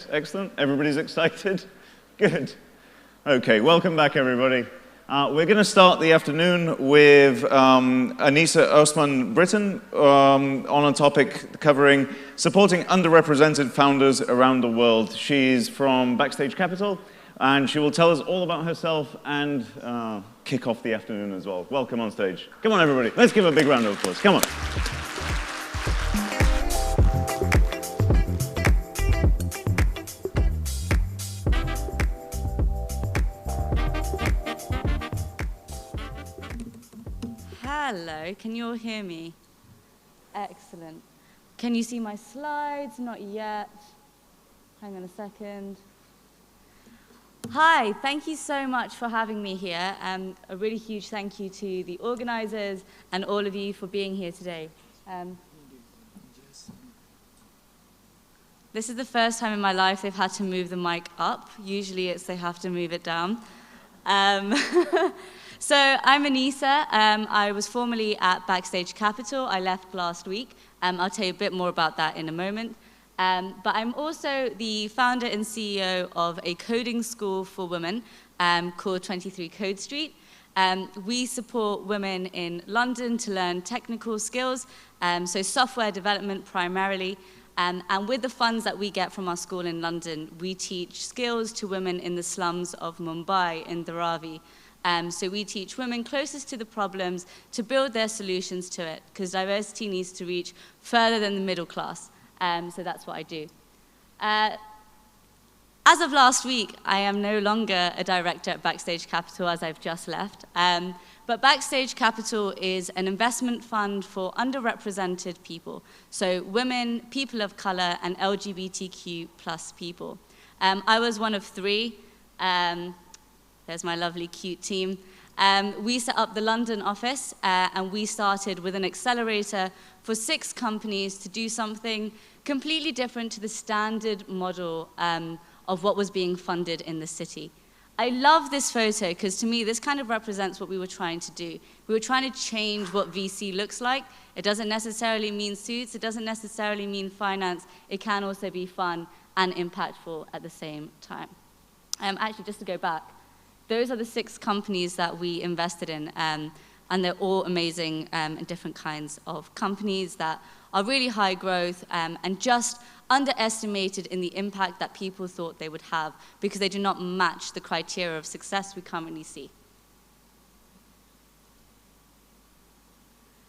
Excellent. Everybody's excited? Good. Okay, welcome back, everybody. We're going to start the afternoon with Anissa Osman-Britton on a topic covering supporting underrepresented founders around the world. She's from Backstage Capital, and she will tell us all about herself and kick off the afternoon as well. Welcome on stage. Come on, everybody. Let's give a big round of applause. Come on. Hello, can you all hear me? Excellent. Can you see my slides? Not yet. Hang on a second. Hi, thank you so much for having me here. A really huge thank you to the organizers and all of you for being here today. This is the first time in my life they've had to move the mic up. Usually it's they have to move it down. So I'm Anissa. I was formerly at Backstage Capital. I left last week. I'll tell you a bit more about that in a moment. But I'm also the founder and CEO of a coding school for women called 23 Code Street. We support women in London to learn technical skills, so software development primarily. And with the funds that we get from our school in London, we teach skills to women in the slums of Mumbai in Dharavi. So we teach women closest to the problems to build their solutions to it, because diversity needs to reach further than the middle class. So that's what I do. As of last week, I am no longer a director at Backstage Capital, as I've just left. But Backstage Capital is an investment fund for underrepresented people, so women, people of color, and LGBTQ plus people. I was one of three. There's my lovely, cute team. We set up the London office, and we started with an accelerator for 6 companies to do something completely different to the standard model of what was being funded in the city. I love this photo because to me this kind of represents what we were trying to do. We were trying to change what VC looks like. It doesn't necessarily mean suits, it doesn't necessarily mean finance. It can also be fun and impactful at the same time. Actually, just to go back, those are the 6 companies that we invested in, and they're all amazing and different kinds of companies that are really high growth and just underestimated in the impact that people thought they would have because they do not match the criteria of success we currently see.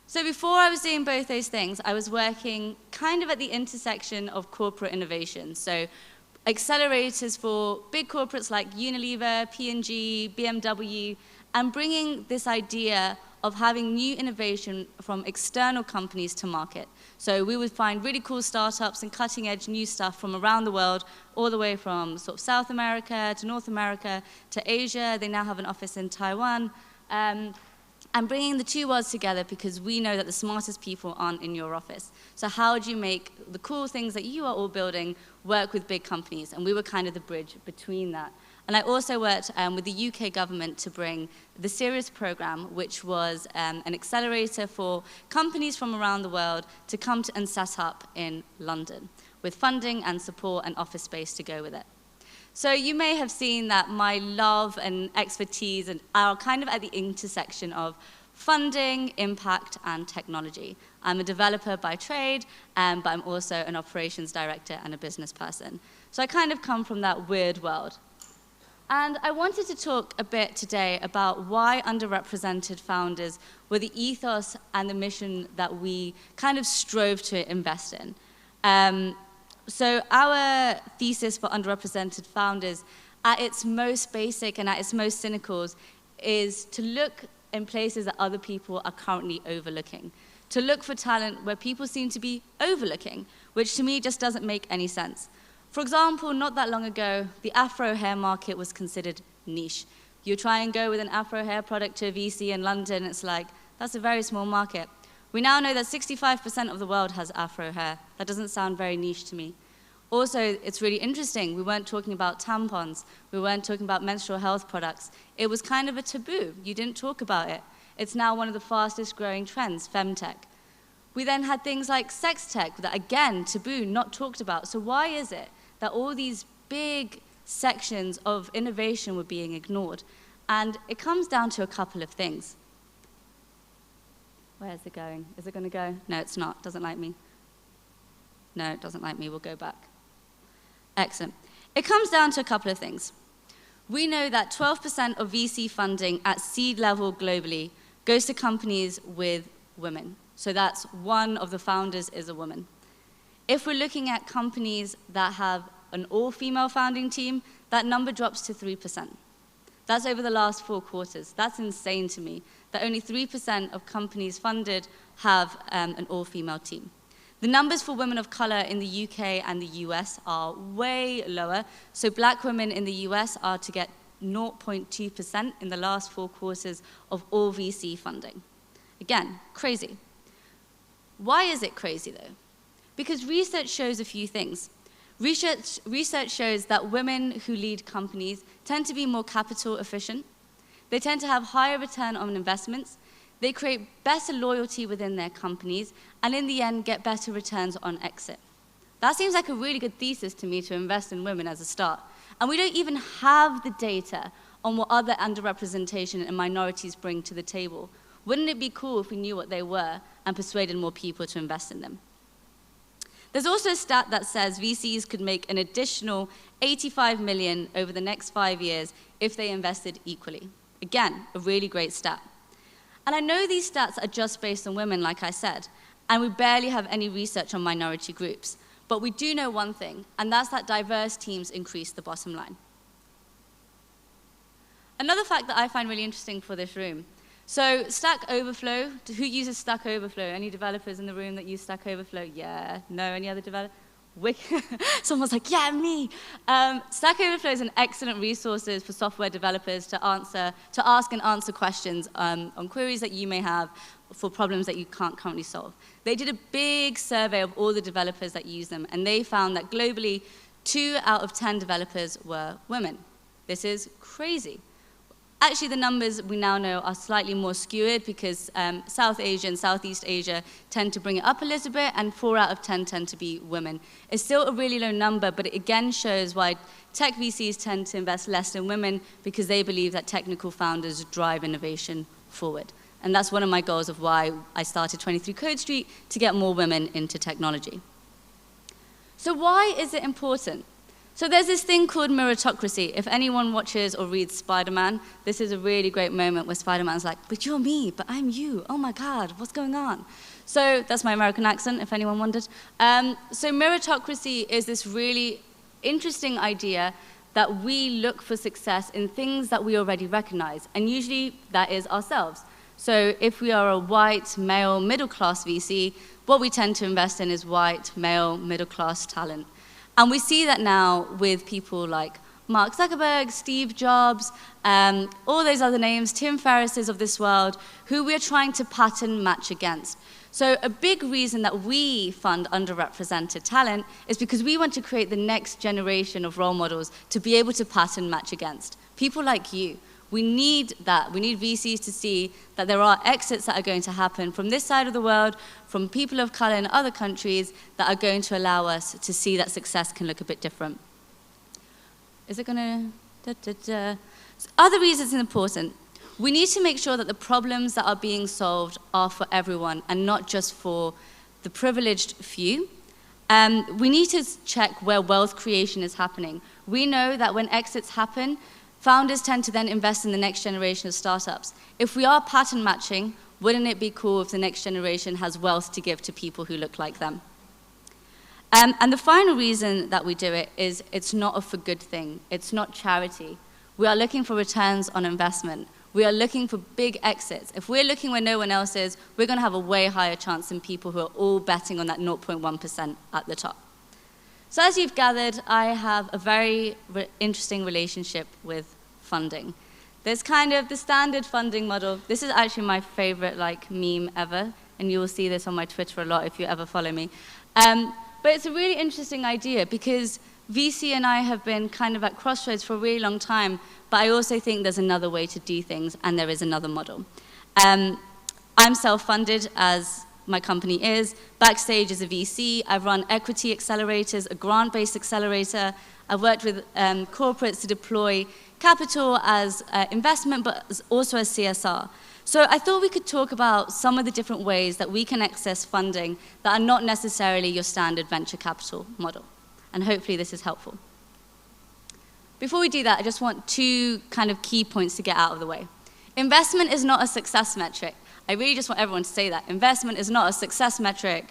So before I was doing both those things, I was working kind of at the intersection of corporate innovation. So accelerators for big corporates like Unilever, P&G, BMW, and bringing this idea of having new innovation from external companies to market. So we would find really cool startups and cutting-edge new stuff from around the world, all the way from sort of South America to North America to Asia. They now have an office in Taiwan. And bringing the two worlds together because we know that the smartest people aren't in your office. So how do you make the cool things that you are all building work with big companies? And we were kind of the bridge between that. And I also worked with the UK government to bring the Sirius program, which was an accelerator for companies from around the world to come to and set up in London with funding and support and office space to go with it. So you may have seen that my love and expertise are kind of at the intersection of funding, impact, and technology. I'm a developer by trade, but I'm also an operations director and a business person. So I kind of come from that weird world. And I wanted to talk a bit today about why underrepresented founders were the ethos and the mission that we kind of strove to invest in. So our thesis for underrepresented founders, at its most basic and at its most cynical, is to look in places that other people are currently overlooking. To look for talent where people seem to be overlooking, which to me just doesn't make any sense. For example, not that long ago, the Afro hair market was considered niche. You try and go with an Afro hair product to a VC in London, it's like, that's a very small market. We now know that 65% of the world has Afro hair. That doesn't sound very niche to me. Also, it's really interesting. We weren't talking about tampons. We weren't talking about menstrual health products. It was kind of a taboo. You didn't talk about it. It's now one of the fastest growing trends, femtech. We then had things like sex tech that, again, taboo, not talked about. So why is it that all these big sections of innovation were being ignored. And it comes down to a couple of things. Where is it going? Is it going to go? No, it's not. It doesn't like me. No, it doesn't like me. We'll go back. Excellent. It comes down to a couple of things. We know that 12% of VC funding at seed level globally goes to companies with women. So that's one of the founders is a woman. If we're looking at companies that have an all-female founding team, that number drops to 3%. That's over the last 4 quarters. That's insane to me, that only 3% of companies funded have an all-female team. The numbers for women of color in the UK and the US are way lower. So black women in the US are to get 0.2% in the last 4 quarters of all VC funding. Again, crazy. Why is it crazy, though? Because research shows a few things. Research shows that women who lead companies tend to be more capital efficient. They tend to have higher return on investments. They create better loyalty within their companies, and in the end, get better returns on exit. That seems like a really good thesis to me to invest in women as a start. And we don't even have the data on what other underrepresentation and minorities bring to the table. Wouldn't it be cool if we knew what they were and persuaded more people to invest in them? There's also a stat that says VCs could make an additional 85 million over the next 5 years if they invested equally. Again, a really great stat. And I know these stats are just based on women, like I said, and we barely have any research on minority groups. But we do know one thing, and that's that diverse teams increase the bottom line. Another fact that I find really interesting for this room. So Stack Overflow, who uses Stack Overflow? Any developers in the room that use Stack Overflow? Yeah, no, any other developers? Someone's like, yeah, me. Stack Overflow is an excellent resource for software developers to ask and answer questions on queries that you may have for problems that you can't currently solve. They did a big survey of all the developers that use them, and they found that globally, 2 out of 10 developers were women. This is crazy. Actually, the numbers we now know are slightly more skewed because South Asia and Southeast Asia tend to bring it up a little bit, and 4 out of 10 tend to be women. It's still a really low number, but it again shows why tech VCs tend to invest less in women, because they believe that technical founders drive innovation forward. And that's one of my goals of why I started 23 Code Street, to get more women into technology. So why is it important? So there's this thing called meritocracy. If anyone watches or reads Spider-Man, this is a really great moment where Spider-Man's like, but you're me, but I'm you. Oh my God, what's going on? So that's my American accent, if anyone wondered. So meritocracy is this really interesting idea that we look for success in things that we already recognize, and usually that is ourselves. So if we are a white, male, middle-class VC, what we tend to invest in is white, male, middle-class talent. And we see that now with people like Mark Zuckerberg, Steve Jobs, all those other names, Tim Ferrisses of this world, who we're trying to pattern match against. So a big reason that we fund underrepresented talent is because we want to create the next generation of role models to be able to pattern match against. People like you. We need that. We need VCs to see that there are exits that are going to happen from this side of the world, from people of color in other countries, that are going to allow us to see that success can look a bit different. Is it going to? Other reasons it's important. We need to make sure that the problems that are being solved are for everyone and not just for the privileged few. We need to check where wealth creation is happening. We know that when exits happen, founders tend to then invest in the next generation of startups. If we are pattern matching, wouldn't it be cool if the next generation has wealth to give to people who look like them? And the final reason that we do it is it's not a for good thing. It's not charity. We are looking for returns on investment. We are looking for big exits. If we're looking where no one else is, we're going to have a way higher chance than people who are all betting on that 0.1% at the top. So as you've gathered, I have a very interesting relationship with funding. There's kind of the standard funding model. This is actually my favorite meme ever, and you will see this on my Twitter a lot if you ever follow me. But it's a really interesting idea because VC and I have been kind of at crossroads for a really long time, but I also think there's another way to do things, and there is another model. I'm self-funded, as my company is. Backstage is a VC. I've run equity accelerators, a grant-based accelerator. I've worked with corporates to deploy capital as investment, but also as CSR. So I thought we could talk about some of the different ways that we can access funding that are not necessarily your standard venture capital model. And hopefully this is helpful. Before we do that, I just want two kind of key points to get out of the way. Investment is not a success metric. I really just want everyone to say that. Investment is not a success metric.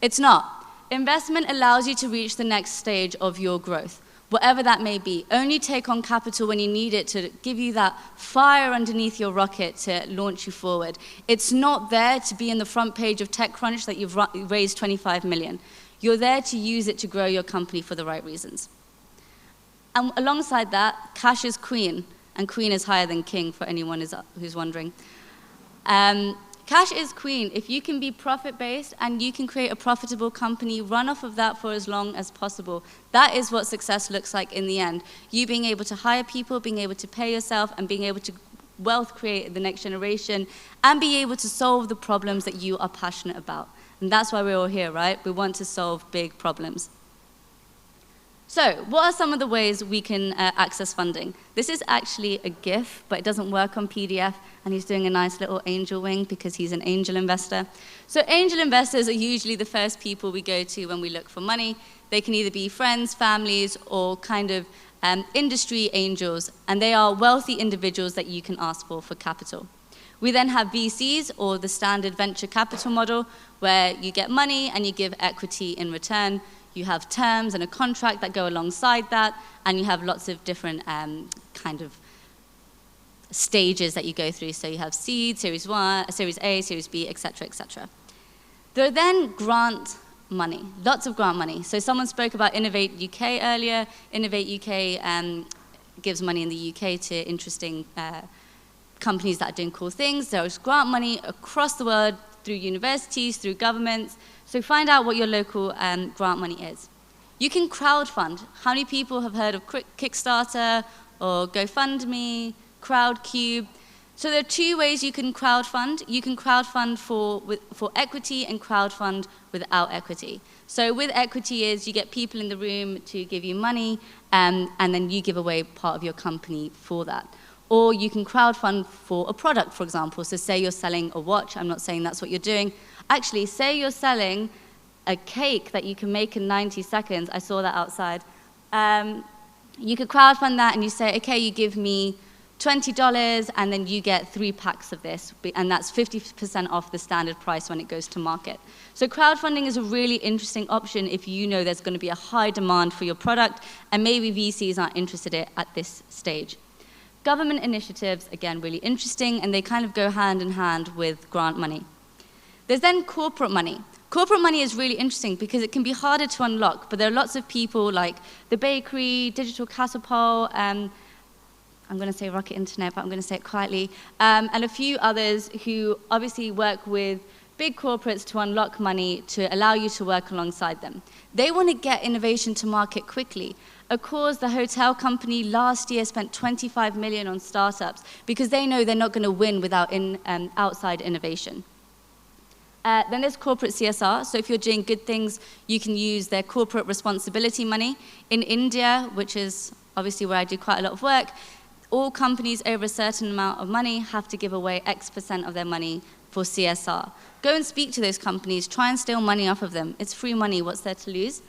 It's not. Investment allows you to reach the next stage of your growth, whatever that may be. Only take on capital when you need it to give you that fire underneath your rocket to launch you forward. It's not there to be in the front page of TechCrunch that you've raised 25 million. You're there to use it to grow your company for the right reasons. And alongside that, cash is queen, and queen is higher than king for anyone who's wondering. Cash is queen. If you can be profit-based and you can create a profitable company, run off of that for as long as possible. That is what success looks like in the end. You being able to hire people, being able to pay yourself, and being able to wealth create the next generation, and be able to solve the problems that you are passionate about. And that's why we're all here, right? We want to solve big problems. So, what are some of the ways we can access funding? This is actually a GIF, but it doesn't work on PDF, and he's doing a nice little angel wing because he's an angel investor. So angel investors are usually the first people we go to when we look for money. They can either be friends, families, or kind of industry angels, and they are wealthy individuals that you can ask for capital. We then have VCs, or the standard venture capital model, where you get money and you give equity in return. You have terms and a contract that go alongside that, and you have lots of different kind of stages that you go through. So you have seed, Series A, Series B, et cetera, et cetera. There are then grant money, lots of grant money. So someone spoke about Innovate UK earlier. Innovate UK gives money in the UK to interesting companies that are doing cool things. There's grant money across the world through universities, through governments. So find out what your local grant money is. You can crowdfund. How many people have heard of Kickstarter or GoFundMe, Crowdcube? So there are two ways you can crowdfund. You can crowdfund for equity and crowdfund without equity. So with equity is you get people in the room to give you money, and then you give away part of your company for that. Or you can crowdfund for a product, for example. So say you're selling a watch. I'm not saying that's what you're doing. Actually, say you're selling a cake that you can make in 90 seconds. I saw that outside. You could crowdfund that and you say, okay, you give me $20 and then you get 3 packs of this. And that's 50% off the standard price when it goes to market. So crowdfunding is a really interesting option if you know there's going to be a high demand for your product and maybe VCs aren't interested in it at this stage. Government initiatives, again, really interesting, and they kind of go hand in hand with grant money. There's then corporate money. Corporate money is really interesting because it can be harder to unlock, but there are lots of people like the Bakery, Digital Catapult, I'm going to say Rocket Internet, but I'm going to say it quietly, and a few others who obviously work with big corporates to unlock money to allow you to work alongside them. They want to get innovation to market quickly. Of course, the hotel company last year spent 25 million on startups because they know they're not going to win without outside innovation. Then there's corporate CSR. So if you're doing good things, you can use their corporate responsibility money. In India, which is obviously where I do quite a lot of work, all companies over a certain amount of money have to give away X% of their money for CSR. Go and speak to those companies. Try and steal money off of them. It's free money. What's there to lose?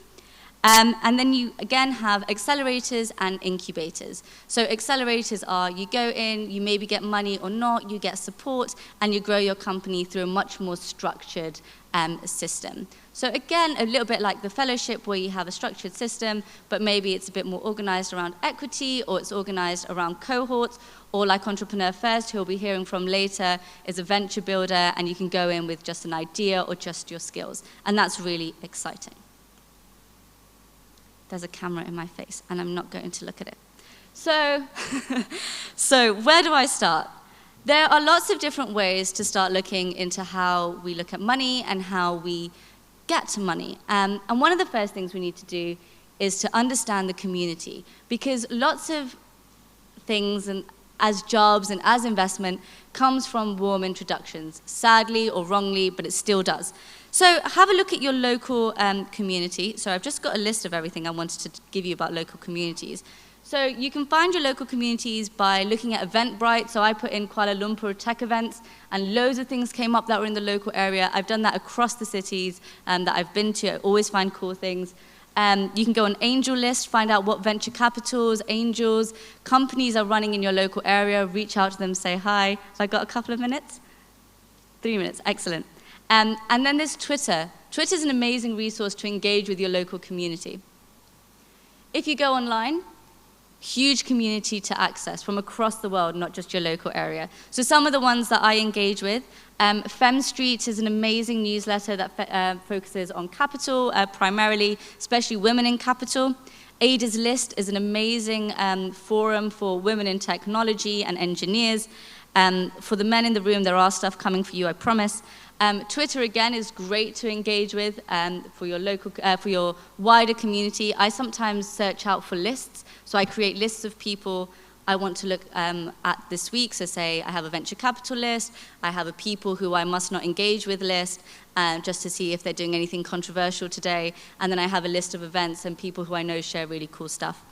And then you, again, have accelerators and incubators. So accelerators are, you go in, you maybe get money or not, you get support, and you grow your company through a much more structured system. So again, a little bit like the fellowship where you have a structured system, but maybe it's a bit more organized around equity, or it's organized around cohorts, or like Entrepreneur First, who we'll be hearing from later, is a venture builder, and you can go in with just an idea or just your skills. And that's really exciting. There's a camera in my face, and I'm not going to look at it. So where do I start? There are lots of different ways to start looking into how we look at money and how we get to money. And one of the first things we need to do is to understand the community, because lots of things as jobs and as investment comes from warm introductions, sadly or wrongly, but it still does. So have a look at your local community. So I've just got a list of everything I wanted to give you about local communities. So you can find your local communities by looking at Eventbrite. So I put in Kuala Lumpur tech events, and loads of things came up that were in the local area. I've done that across the cities that I've been to. I always find cool things. You can go on Angel List, find out what venture capitals, angels, companies are running in your local area. Reach out to them, say hi. Have I got a couple of minutes? 3 minutes, excellent. And then there's Twitter. Twitter is an amazing resource to engage with your local community. If you go online, huge community to access from across the world, not just your local area. So some of the ones that I engage with, Fem Street is an amazing newsletter that focuses on capital, primarily, especially women in capital. Ada's List is an amazing forum for women in technology and engineers. For the men in the room, there are stuff coming for you, I promise. Twitter, again, is great to engage with for your local, for your wider community. I sometimes search out for lists. So I create lists of people I want to look at this week. So say I have a venture capital list, I have a people who I must not engage with list, just to see if they're doing anything controversial today. And then I have a list of events and people who I know share really cool stuff.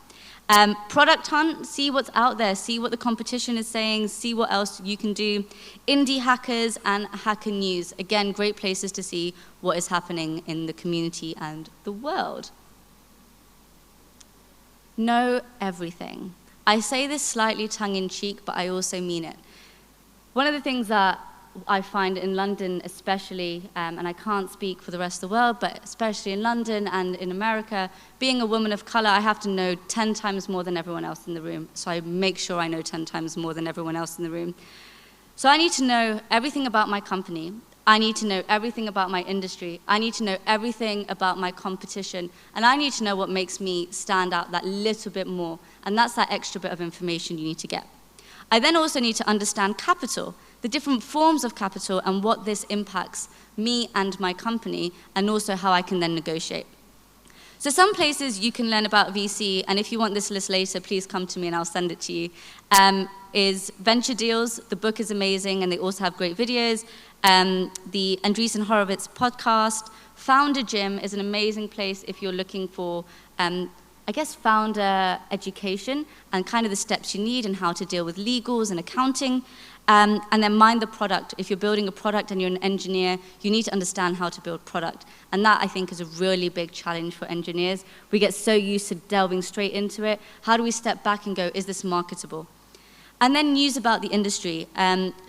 Product hunt, see what's out there, see what the competition is saying, see what else you can do. Indie hackers and Hacker News, again, great places to see what is happening in the community and the world. Know everything. I say this slightly tongue-in-cheek, but I also mean it. One of the things that I find in London especially, and I can't speak for the rest of the world, but especially in London and in America, being a woman of color, I have to know 10 times more than everyone else in the room. So I make sure I know 10 times more than everyone else in the room. So I need to know everything about my company. I need to know everything about my industry. I need to know everything about my competition. And I need to know what makes me stand out that little bit more. And that's that extra bit of information you need to get. I then also need to understand capital, the different forms of capital and what this impacts me and my company, and also how I can then negotiate. So some places you can learn about VC, and if you want this list later, please come to me and I'll send it to you, is Venture Deals. The book is amazing, and they also have great videos. The Andreessen Horowitz podcast. Founder Gym is an amazing place if you're looking for, I guess, founder education and kind of the steps you need and how to deal with legals and accounting. And then Mind the Product. If you're building a product and you're an engineer, you need to understand how to build product. And that, I think, is a really big challenge for engineers. We get so used to delving straight into it. How do we step back and go, is this marketable? And then news about the industry.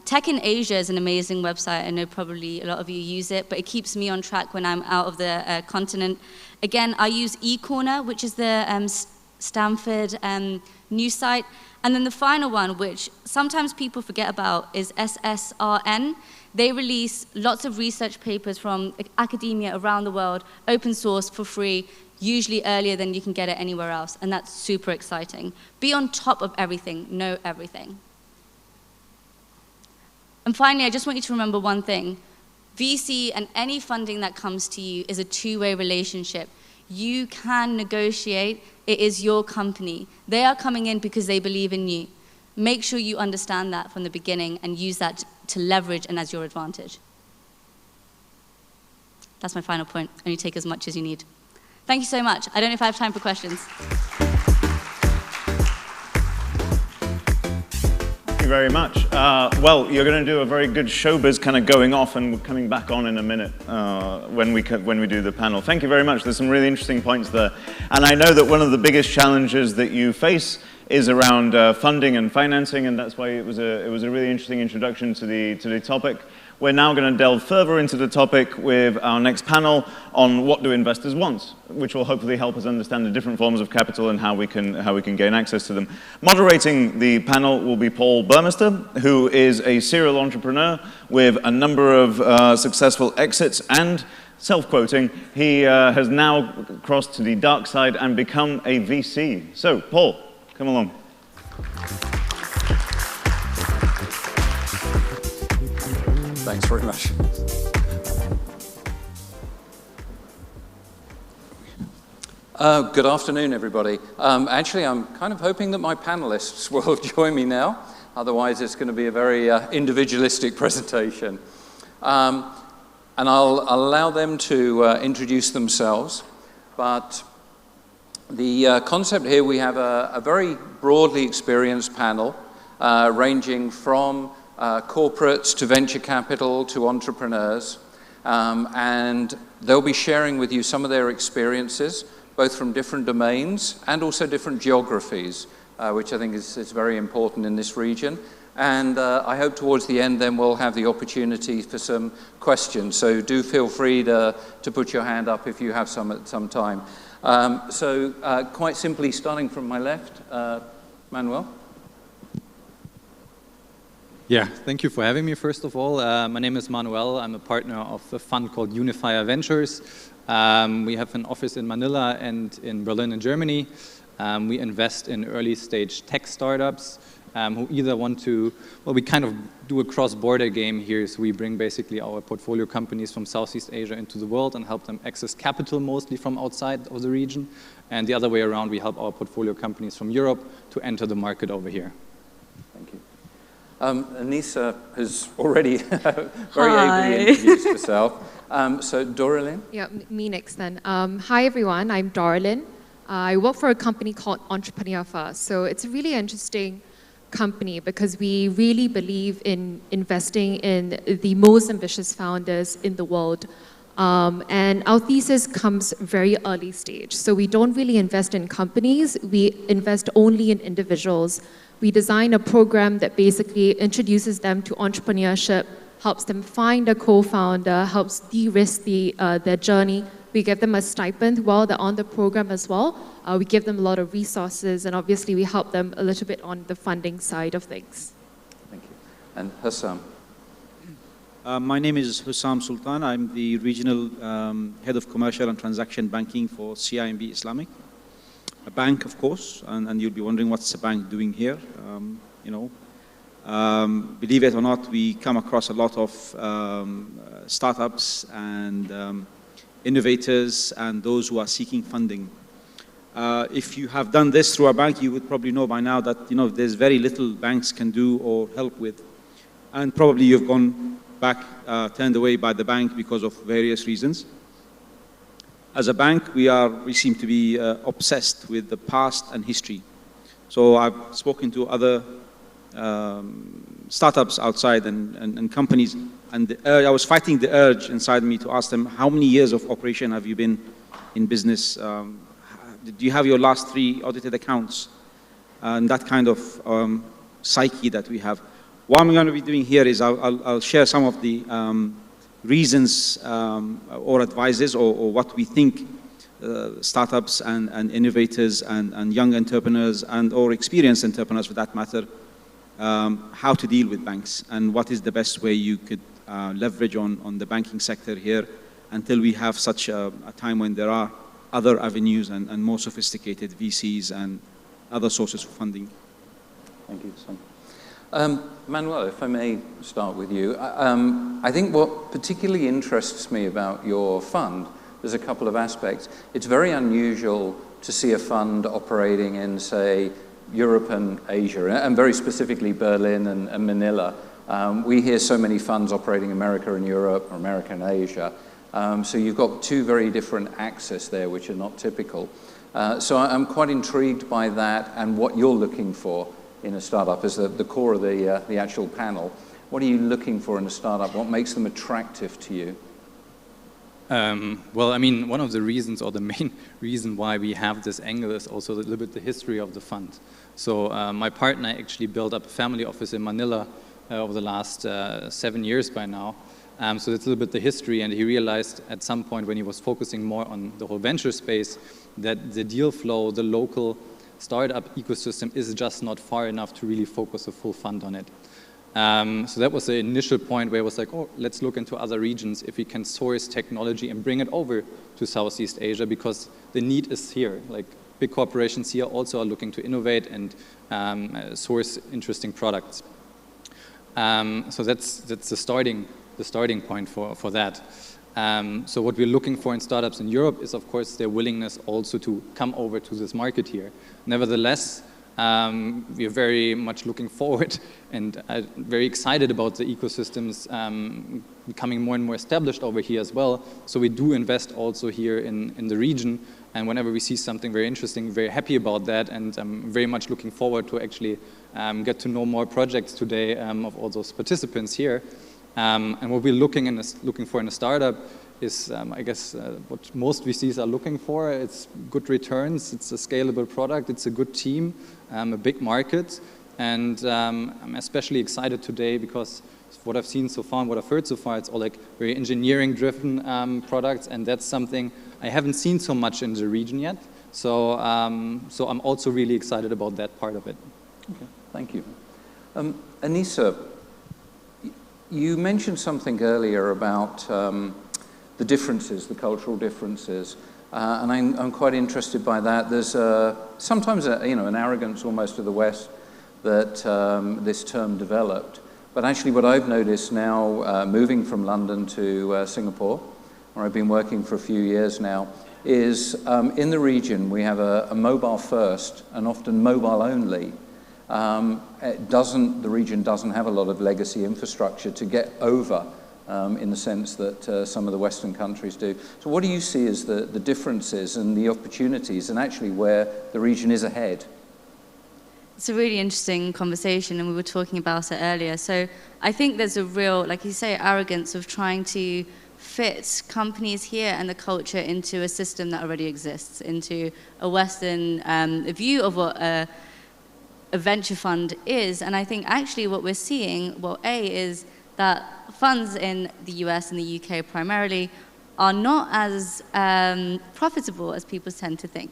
Tech in Asia is an amazing website. I know probably a lot of you use it, but it keeps me on track when I'm out of the continent. Again, I use eCorner, which is the Stanford news site. And then the final one, which sometimes people forget about, is SSRN. They release lots of research papers from academia around the world, open source for free, usually earlier than you can get it anywhere else. And that's super exciting. Be on top of everything, know everything. And finally, I just want you to remember one thing. VC and any funding that comes to you is a two-way relationship. You can negotiate. It is your company. They are coming in because they believe in you. Make sure you understand that from the beginning and use that to leverage and as your advantage. That's my final point. Only take as much as you need. Thank you so much. I don't know if I have time for questions. Thank you very much. Well, you're going to do a very good showbiz kind of going off and coming back on in a minute when we do the panel. Thank you very much. There's some really interesting points there. And I know that one of the biggest challenges that you face is around funding and financing, and that's why it was a really interesting introduction to the topic. We're now going to delve further into the topic with our next panel on what do investors want, which will hopefully help us understand the different forms of capital and how we can gain access to them. Moderating the panel will be Paul Burmester, who is a serial entrepreneur with a number of successful exits and self-quoting. He has now crossed to the dark side and become a VC. So, Paul, come along. Thanks very much. Good afternoon, everybody. Actually, I'm kind of hoping that my panelists will join me now. Otherwise, it's going to be a very individualistic presentation. And I'll allow them to introduce themselves. But the concept here, we have a very broadly experienced panel, ranging from corporates to venture capital to entrepreneurs. And they'll be sharing with you some of their experiences, both from different domains and also different geographies, which I think is very important in this region. And I hope towards the end then we'll have the opportunity for some questions. So do feel free to put your hand up if you have some at some time. So quite simply, starting from my left, Manuel. Yeah, thank you for having me, first of all. My name is Manuel. I'm a partner of a fund called Unifier Ventures. We have an office in Manila and in Berlin in Germany. We invest in early stage tech startups who either want to, well, we kind of do a cross-border game here. So we bring basically our portfolio companies from Southeast Asia into the world and help them access capital mostly from outside of the region. And the other way around, we help our portfolio companies from Europe to enter the market over here. Thank you. Anissa has already very ably introduced herself. So Doralyn? Yeah, me next then. Hi everyone, I'm Doralyn. I work for a company called Entrepreneur First. So it's a really interesting company because we really believe in investing in the most ambitious founders in the world. And our thesis comes very early stage. So we don't really invest in companies, we invest only in individuals. We design a program that basically introduces them to entrepreneurship, helps them find a co-founder, helps de-risk their journey. We give them a stipend while they're on the program as well. We give them a lot of resources, and obviously we help them a little bit on the funding side of things. Thank you. And Hussam? My name is Hussam Sultan. I'm the regional head of commercial and transaction banking for CIMB Islamic. A bank, of course, and you'll be wondering what's a bank doing here. Believe it or not, we come across a lot of startups and innovators and those who are seeking funding. If you have done this through a bank, you would probably know by now that there's very little banks can do or help with, and probably you've gone back, turned away by the bank because of various reasons. As a bank, we seem to be obsessed with the past and history. So I've spoken to other startups outside and companies, and I was fighting the urge inside me to ask them, how many years of operation have you been in business? Do you have your last 3 audited accounts? And that kind of psyche that we have. What I'm going to be doing here is I'll share some of the reasons or advices or what we think startups and innovators and young entrepreneurs and or experienced entrepreneurs for that matter, how to deal with banks and what is the best way you could leverage on the banking sector here until we have such a time when there are other avenues and more sophisticated VCs and other sources of funding. Thank you, Sam. Manuel, if I may start with you. I think what particularly interests me about your fund, there's a couple of aspects. It's very unusual to see a fund operating in, say, Europe and Asia, and very specifically Berlin and Manila. We hear so many funds operating in America and Europe, or America and Asia. So you've got 2 very different axes there, which are not typical. So I'm quite intrigued by that and what you're looking for in a startup as the core of the actual panel. What are you looking for in a startup? What makes them attractive to you? Well, I mean, one of the reasons or the main reason why we have this angle is also a little bit the history of the fund. So my partner actually built up a family office in Manila over the last 7 years by now. So that's a little bit the history, and he realized at some point when he was focusing more on the whole venture space that the deal flow, the local startup ecosystem is just not far enough to really focus a full fund on it. So that was the initial point where it was like, oh, let's look into other regions if we can source technology and bring it over to Southeast Asia because the need is here. Like big corporations here also are looking to innovate and source interesting products. So that's the starting point for that. So what we're looking for in startups in Europe is, of course, their willingness also to come over to this market here. Nevertheless, We are very much looking forward and very excited about the ecosystems becoming more and more established over here as well. So we do invest also here in the region. And whenever we see something very interesting, very happy about that. And I'm very much looking forward to actually get to know more projects today of all those participants here. And what we're looking for in a startup is, I guess, what most VCs are looking for. It's good returns, it's a scalable product, it's a good team, a big market. And I'm especially excited today because what I've seen so far and what I've heard so far, it's all like very engineering-driven products, and that's something I haven't seen so much in the region yet. So, so I'm also really excited about that part of it. Okay, thank you. Anissa, you mentioned something earlier about the differences, the cultural differences, and I'm quite interested by that. There's sometimes an arrogance almost of the West that this term developed. But actually what I've noticed now, moving from London to Singapore, where I've been working for a few years now, is in the region we have a mobile first and often mobile only. The region doesn't have a lot of legacy infrastructure to get over in the sense that some of the Western countries do. So what do you see as the differences and the opportunities and actually where the region is ahead? It's a really interesting conversation, and we were talking about it earlier. So I think there's a real, like you say, arrogance of trying to fit companies here and the culture into a system that already exists, into a Western view of what a venture fund is. And I think actually what we're seeing, well, is that funds in the US and the UK primarily are not as profitable as people tend to think.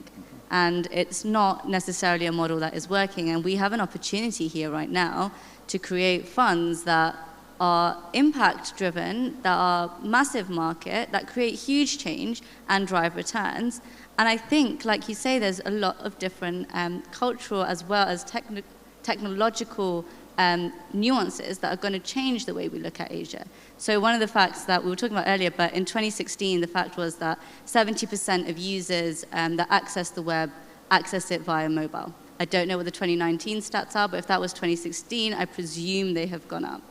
And it's not necessarily a model that is working. And we have an opportunity here right now to create funds that are impact-driven, that are massive market, that create huge change and drive returns. And I think, like you say, there's a lot of different cultural as well as technological nuances that are going to change the way we look at Asia. So one of the facts that we were talking about earlier, but in 2016, the fact was that 70% of users that access the web access it via mobile. I don't know what the 2019 stats are, but if that was 2016, I presume they have gone up.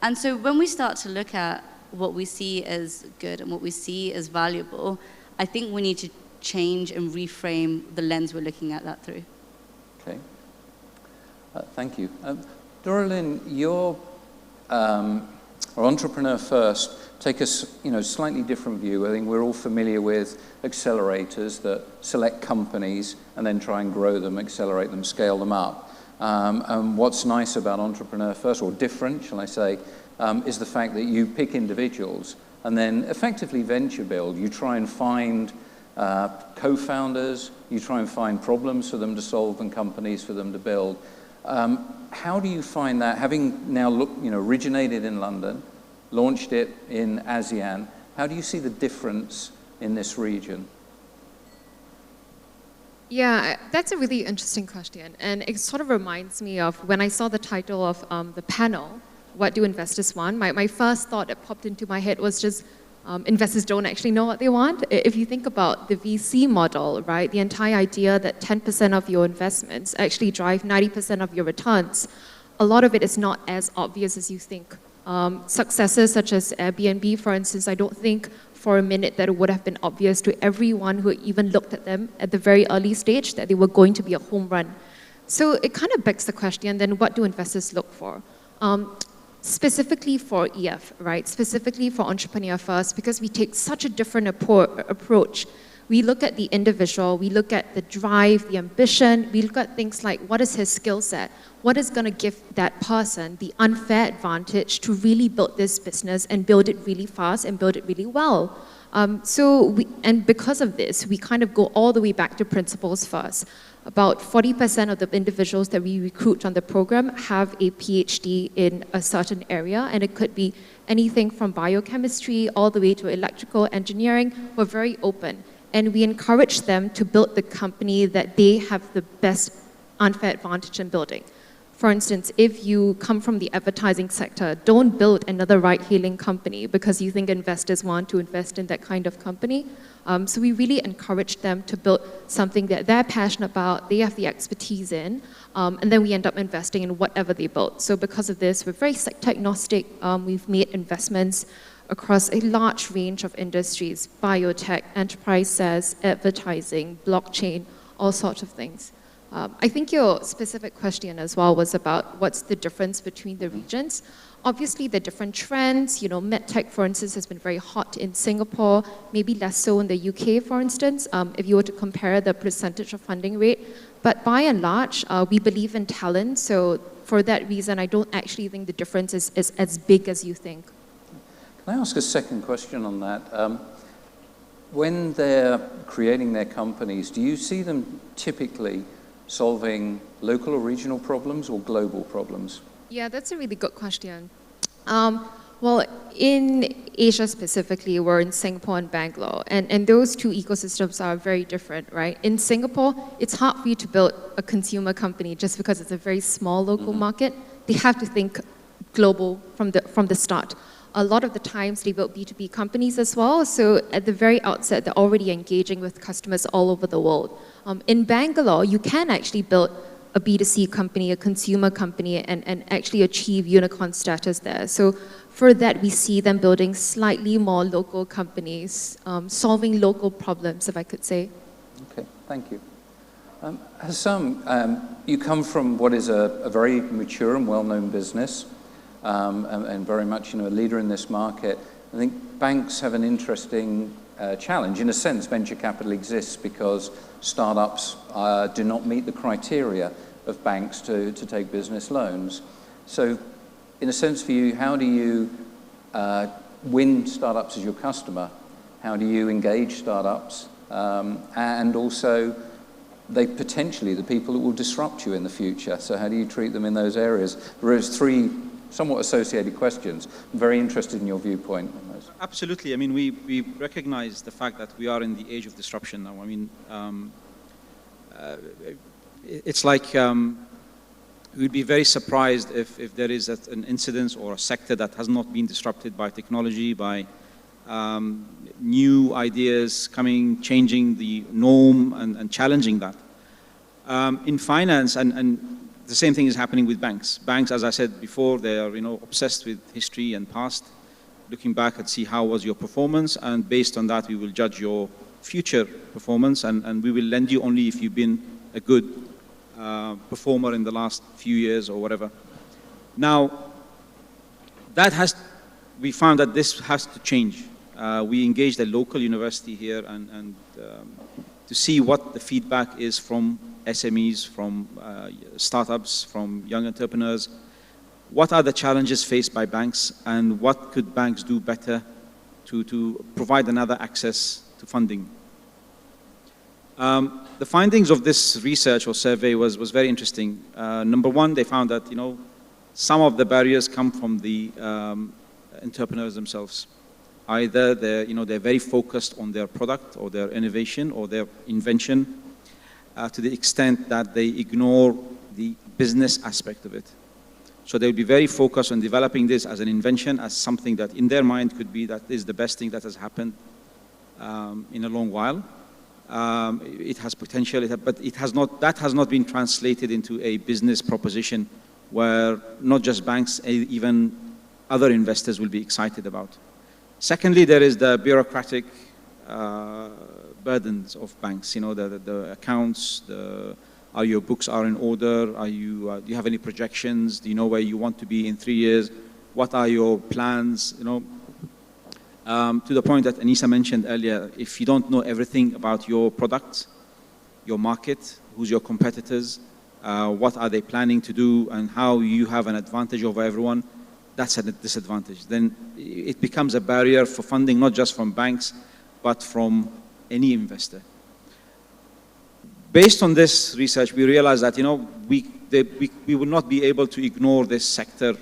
And so when we start to look at what we see as good and what we see as valuable, I think we need to change and reframe the lens we're looking at that through. Okay. Thank you. Doralyn, you're entrepreneur first. Take a slightly different view. I think we're all familiar with accelerators that select companies and then try and grow them, accelerate them, scale them up. And what's nice about entrepreneur first, or different, shall I say, is the fact that you pick individuals and then effectively venture build. You try and find co-founders, you try and find problems for them to solve and companies for them to build. How do you find that, having now originated in London, launched it in ASEAN, how do you see the difference in this region? Yeah, that's a really interesting question. And it sort of reminds me of when I saw the title of the panel, What Do Investors Want? My first thought that popped into my head was just investors don't actually know what they want. If you think about the VC model, right, the entire idea that 10% of your investments actually drive 90% of your returns, a lot of it is not as obvious as you think. Successes such as Airbnb, for instance, I don't think for a minute that it would have been obvious to everyone who even looked at them at the very early stage that they were going to be a home run. So it kind of begs the question, then what do investors look for? Specifically for EF, right? Specifically for Entrepreneur First, because we take such a different approach. We look at the individual, we look at the drive, the ambition, we look at things like what is his skill set, what is going to give that person the unfair advantage to really build this business and build it really fast and build it really well. And because of this, we kind of go all the way back to principles first. About 40% of the individuals that we recruit on the program have a PhD in a certain area, and it could be anything from biochemistry all the way to electrical engineering. We're very open, and we encourage them to build the company that they have the best unfair advantage in building. For instance, if you come from the advertising sector, don't build another ride-hailing company because you think investors want to invest in that kind of company. So we really encourage them to build something that they're passionate about, they have the expertise in, and then we end up investing in whatever they build. So because of this, we're very sector agnostic. We've made investments across a large range of industries: biotech, enterprise SaaS, advertising, blockchain, all sorts of things. I think your specific question as well was about what's the difference between the regions. Obviously, the different trends, medtech, for instance, has been very hot in Singapore, maybe less so in the UK, for instance, if you were to compare the percentage of funding rate. But by and large, we believe in talent. So for that reason, I don't actually think the difference is as big as you think. Can I ask a second question on that? When they're creating their companies, do you see them typically solving local or regional problems or global problems? Yeah, that's a really good question. Well, in Asia specifically, we're in Singapore and Bangalore, and those two ecosystems are very different, right? In Singapore, it's hard for you to build a consumer company just because it's a very small local market. They have to think global from the start. A lot of the times they build B2B companies as well, so at the very outset, they're already engaging with customers all over the world. In Bangalore, you can actually build a B2C company, a consumer company, and actually achieve unicorn status there. So for that, we see them building slightly more local companies, solving local problems, if I could say. Okay, thank you. Hassam, you come from what is a very mature and well-known business, and very much a leader in this market. I think banks have an interesting challenge. In a sense, venture capital exists because startups do not meet the criteria of banks to take business loans. So in a sense for you, how do you win startups as your customer? How do you engage startups? And also, they potentially the people that will disrupt you in the future. So how do you treat them in those areas? There is three somewhat associated questions. I'm very interested in your viewpoint on those. Absolutely. I mean, we recognize the fact that we are in the age of disruption now. I mean, it's like we'd be very surprised if there is an incident or a sector that has not been disrupted by technology, by new ideas coming, changing the norm and challenging that. In finance, and the same thing is happening with banks. Banks, as I said before, they are obsessed with history and past, looking back and see how was your performance, and based on that we will judge your future performance, and we will lend you only if you've been a good performer in the last few years or whatever. Now, we found that this has to change. We engaged a local university here and to see what the feedback is from SMEs, from startups, from young entrepreneurs. What are the challenges faced by banks, and what could banks do better to provide another access to funding? The findings of this research or survey was very interesting. Number one, they found that some of the barriers come from the entrepreneurs themselves. Either they're very focused on their product or their innovation or their invention to the extent that they ignore the business aspect of it. So they'll be very focused on developing this as an invention, as something that in their mind could be that is the best thing that has happened in a long while. It has potential, but that has not been translated into a business proposition where not just banks, even other investors will be excited about. Secondly, there is the bureaucratic burdens of banks. The accounts, are your books are in order? Do you have any projections? Do you know where you want to be in 3 years? What are your plans? To the point that Anissa mentioned earlier, if you don't know everything about your product, your market, who's your competitors, what are they planning to do, and how you have an advantage over everyone, that's a disadvantage. Then it becomes a barrier for funding, not just from banks, but from any investor. Based on this research, we realized that we will not be able to ignore this sector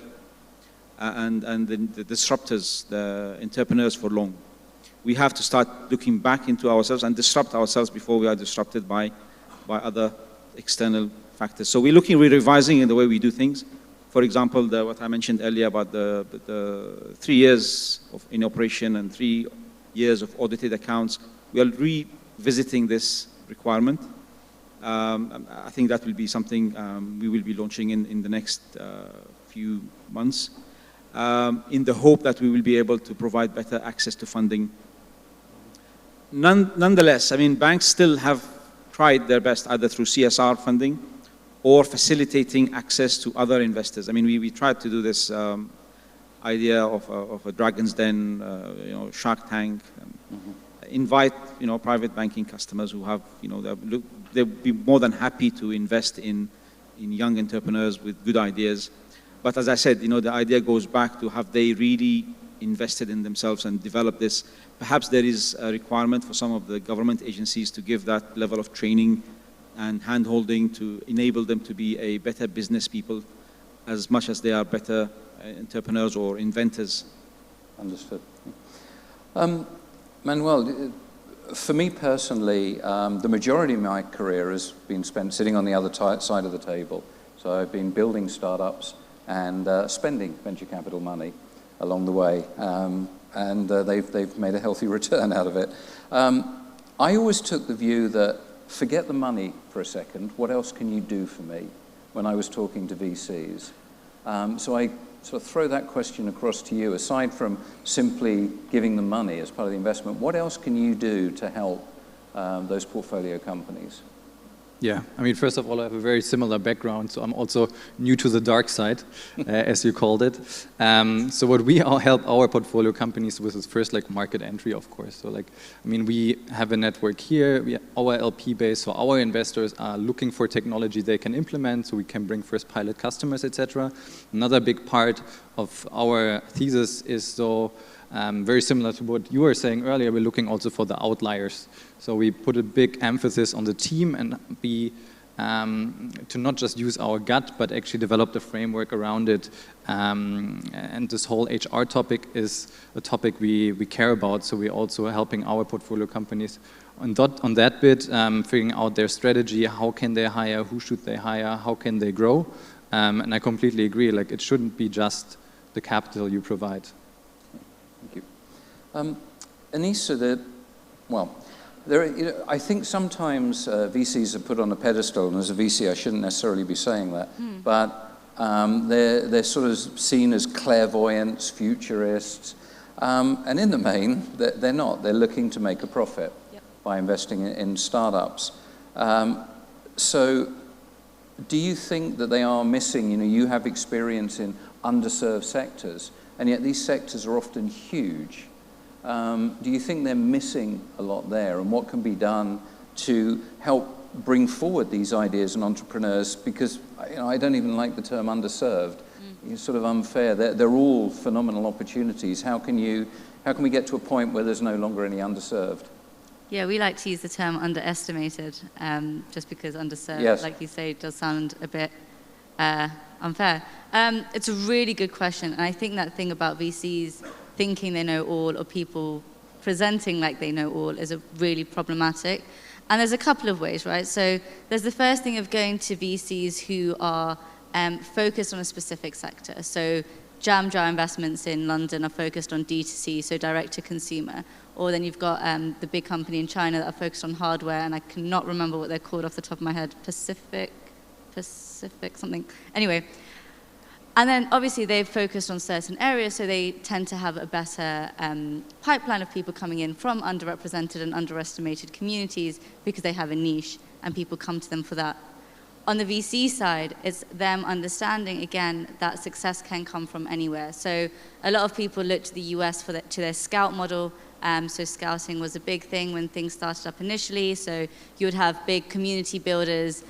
and the disruptors, the entrepreneurs for long. We have to start looking back into ourselves and disrupt ourselves before we are disrupted by other external factors. So we're revising in the way we do things. For example, what I mentioned earlier about the 3 years in operation and 3 years of audited accounts, we are revisiting this requirement. I think that will be something we will be launching in the next few months, in the hope that we will be able to provide better access to funding. Nonetheless, I mean, banks still have tried their best either through CSR funding or facilitating access to other investors. I mean, we tried to do this idea of a Dragon's Den, Shark Tank, invite, private banking customers who have, they'll be more than happy to invest in young entrepreneurs with good ideas. But as I said, the idea goes back to have they really invested in themselves and developed this. Perhaps there is a requirement for some of the government agencies to give that level of training and hand-holding to enable them to be a better business people as much as they are better entrepreneurs or inventors. Understood. Manuel, for me personally, the majority of my career has been spent sitting on the other side of the table. So I've been building startups and spending venture capital money along the way, and they've made a healthy return out of it. I always took the view that forget the money for a second, what else can you do for me, when I was talking to VCs. So I sort of throw that question across to you. Aside from simply giving them money as part of the investment, what else can you do to help those portfolio companies? Yeah, I mean, first of all, I have a very similar background, so I'm also new to the dark side, as you called it. So what we all help our portfolio companies with is first like market entry, of course. So like, I mean, we have a network here, our LP base, so our investors are looking for technology they can implement, so we can bring first pilot customers, etc. Another big part of our thesis is so very similar to what you were saying earlier, we're looking also for the outliers. So we put a big emphasis on the team and to not just use our gut, but actually develop the framework around it. And this whole HR topic is a topic we care about, so we're also helping our portfolio companies on that bit, figuring out their strategy, how can they hire, who should they hire, how can they grow. And I completely agree, like it shouldn't be just the capital you provide. Thank you. Anissa, I think sometimes VCs are put on a pedestal, and as a VC I shouldn't necessarily be saying that, but they're sort of seen as clairvoyants, futurists, and in the main, they're not. They're looking to make a profit by investing in startups. So do you think that they are missing, you have experience in underserved sectors, and yet these sectors are often huge. Do you think they're missing a lot there, and what can be done to help bring forward these ideas and entrepreneurs? Because I don't even like the term underserved. It's sort of unfair. They're all phenomenal opportunities. How can we get to a point where there's no longer any underserved? Yeah, we like to use the term underestimated, just because underserved, like you say, does sound a bit unfair. It's a really good question, and I think that thing about VCs thinking they know all or people presenting like they know all is really problematic. And there's a couple of ways, right? So there's the first thing of going to VCs who are focused on a specific sector. So Jamjar Investments in London are focused on D2C, so direct to consumer. Or then you've got the big company in China that are focused on hardware, and I cannot remember what they're called off the top of my head. Pacific something. Anyway. And then obviously they've focused on certain areas, so they tend to have a better pipeline of people coming in from underrepresented and underestimated communities because they have a niche and people come to them for that. On the VC side, it's them understanding, again, that success can come from anywhere. So a lot of people look to the US to their scout model. So scouting was a big thing when things started up initially. So you would have big community builders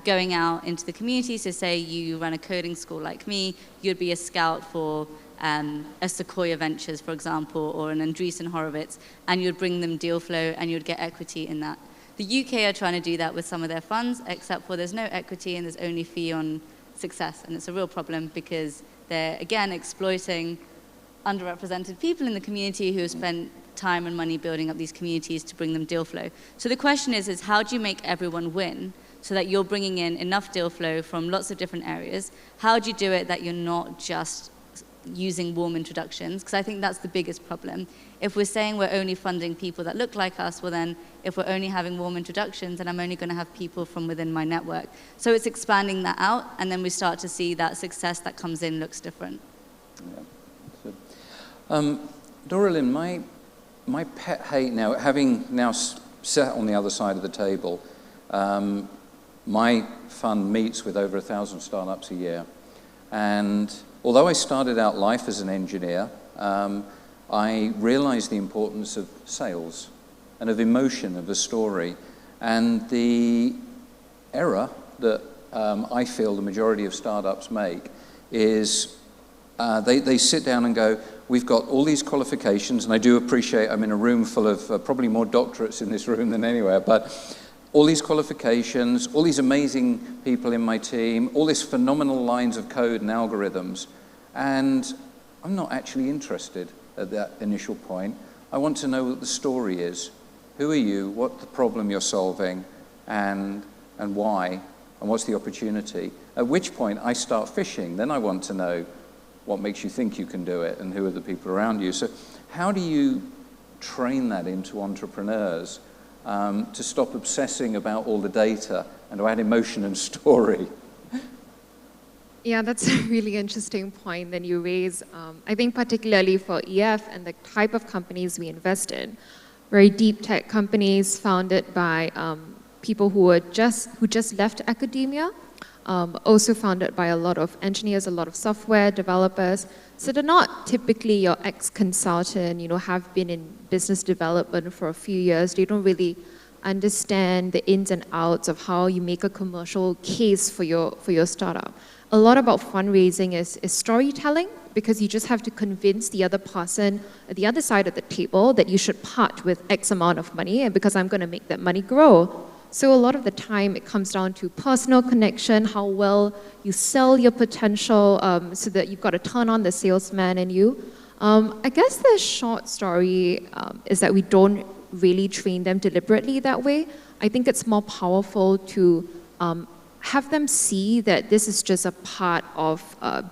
going out into the community. So say you run a coding school like me, you'd be a scout for a Sequoia Ventures, for example, or an Andreessen Horowitz, and you'd bring them deal flow and you'd get equity in that. The UK are trying to do that with some of their funds, except for there's no equity and there's only fee on success. And it's a real problem because they're, again, exploiting underrepresented people in the community who have spent time and money building up these communities to bring them deal flow. So the question is how do you make everyone win so that you're bringing in enough deal flow from lots of different areas? How do you do it that you're not just using warm introductions? Because I think that's the biggest problem. If we're saying we're only funding people that look like us, well then, if we're only having warm introductions, then I'm only going to have people from within my network. So it's expanding that out, and then we start to see that success that comes in looks different. Yeah. So, Doralyn, my pet hate now, having now sat on the other side of the table, my fund meets with over 1,000 startups a year. And although I started out life as an engineer, I realized the importance of sales and of emotion, of a story. And the error that I feel the majority of startups make is they sit down and go, we've got all these qualifications, and I do appreciate I'm in a room full of probably more doctorates in this room than anywhere, but all these qualifications, all these amazing people in my team, all these phenomenal lines of code and algorithms, and I'm not actually interested at that initial point. I want to know what the story is. Who are you? What the problem you're solving, and why, and what's the opportunity? At which point I start fishing. Then I want to know what makes you think you can do it, and who are the people around you. So how do you train that into entrepreneurs to stop obsessing about all the data and to add emotion and story? Yeah, that's a really interesting point that you raise. I think particularly for EF and the type of companies we invest in, very deep tech companies founded by people who just left academia, also founded by a lot of engineers, a lot of software developers. So they're not typically your ex-consultant, have been in business development for a few years. They don't really understand the ins and outs of how you make a commercial case for your startup. A lot about fundraising is storytelling, because you just have to convince the other person at the other side of the table that you should part with X amount of money, and because I'm going to make that money grow. So a lot of the time it comes down to personal connection, how well you sell your potential, so that you've got to turn on the salesman in you. I guess the short story is that we don't really train them deliberately that way. I think it's more powerful to have them see that this is just a part of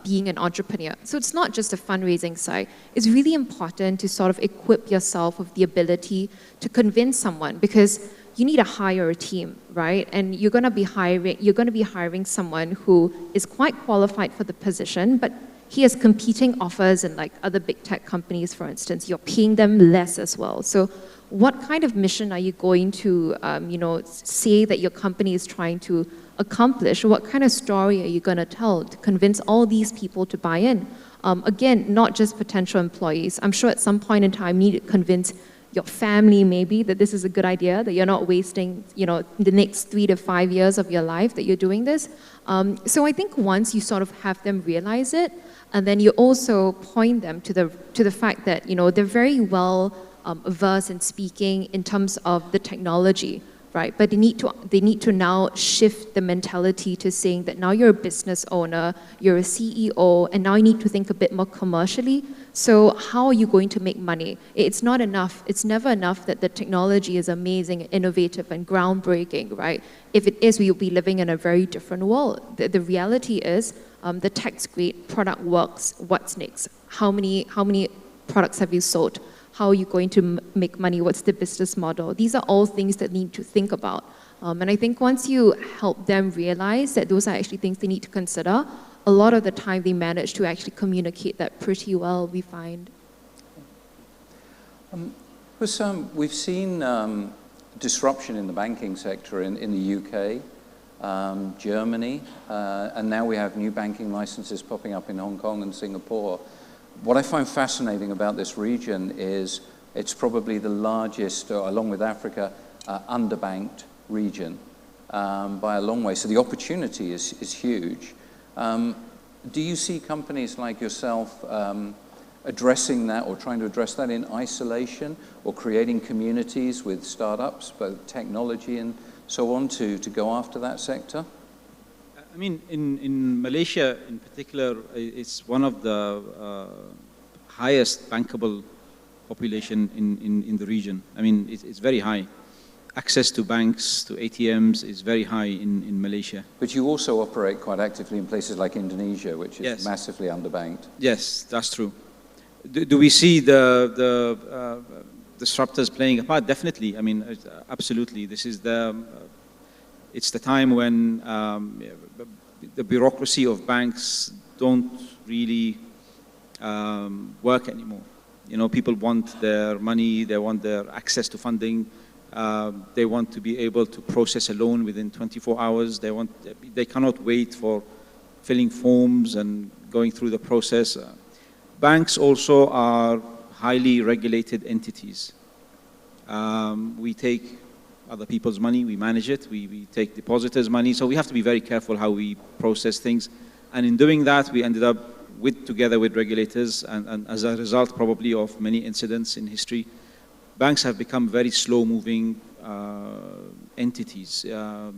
being an entrepreneur. So it's not just a fundraising side. It's really important to sort of equip yourself with the ability to convince someone, because you need to hire a team, right? And you're going to be hiring someone who is quite qualified for the position, but he has competing offers in like other big tech companies, for instance. You're paying them less as well. So what kind of mission are you going to, say that your company is trying to accomplish? What kind of story are you going to tell to convince all these people to buy in? Again, not just potential employees. I'm sure at some point in time you need to convince your family maybe that this is a good idea, that you're not wasting, the next 3 to 5 years of your life that you're doing this. So I think once you sort of have them realize it, and then you also point them to the fact that, they're very well versed in speaking in terms of the technology, right? But they need to now shift the mentality to saying that now you're a business owner, you're a CEO, and now you need to think a bit more commercially. So how are you going to make money? It's not enough. It's never enough that the technology is amazing, innovative, and groundbreaking, right? If it is, we will be living in a very different world. The reality is, the tech's great, product works. What's next? How many products have you sold? How are you going to make money? What's the business model? These are all things that need to think about. And I think once you help them realize that those are actually things they need to consider, a lot of the time they manage to actually communicate that pretty well, we find. We've seen disruption in the banking sector in the UK, Germany, and now we have new banking licenses popping up in Hong Kong and Singapore. What I find fascinating about this region is it's probably the largest, along with Africa, underbanked region by a long way. So the opportunity is huge. Do you see companies like yourself addressing that, or trying to address that in isolation, or creating communities with startups, both technology and so on, to go after that sector? I mean, in Malaysia in particular, it's one of the highest bankable population in the region. I mean, it's very high. access to banks, to ATMs is very high in Malaysia. But you also operate quite actively in places like Indonesia, which is Yes. massively underbanked. Yes, that's true. Do we see the disruptors playing a part? Definitely. I mean, absolutely. This is it's the time when the bureaucracy of banks don't really work anymore. You know, people want their money, they want their access to funding, they want to be able to process a loan within 24 hours. They cannot wait for filling forms and going through the process. Banks also are highly regulated entities. We take other people's money, we manage it, we take depositors' money, so we have to be very careful how we process things. And in doing that, we ended up together with regulators, and as a result probably of many incidents in history, banks have become very slow-moving entities.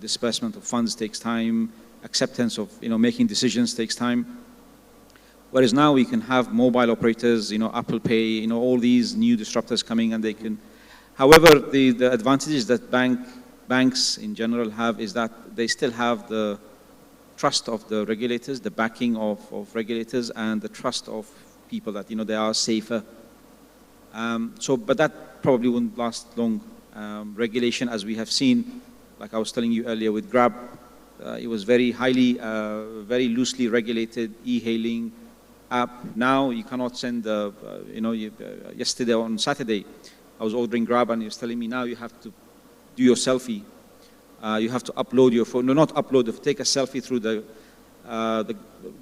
Disbursement of funds takes time, acceptance of making decisions takes time. Whereas now we can have mobile operators, Apple Pay, all these new disruptors coming, and they can. However, the advantages that banks in general have is that they still have the trust of the regulators, the backing of regulators, and the trust of people that they are safer. But that probably wouldn't last long. Regulation, as we have seen, like I was telling you earlier with Grab, it was very very loosely regulated e-hailing app. Now you cannot send yesterday on Saturday, I was ordering Grab and he was telling me now you have to do your selfie. You have to upload your phone. No, not upload. Take a selfie through the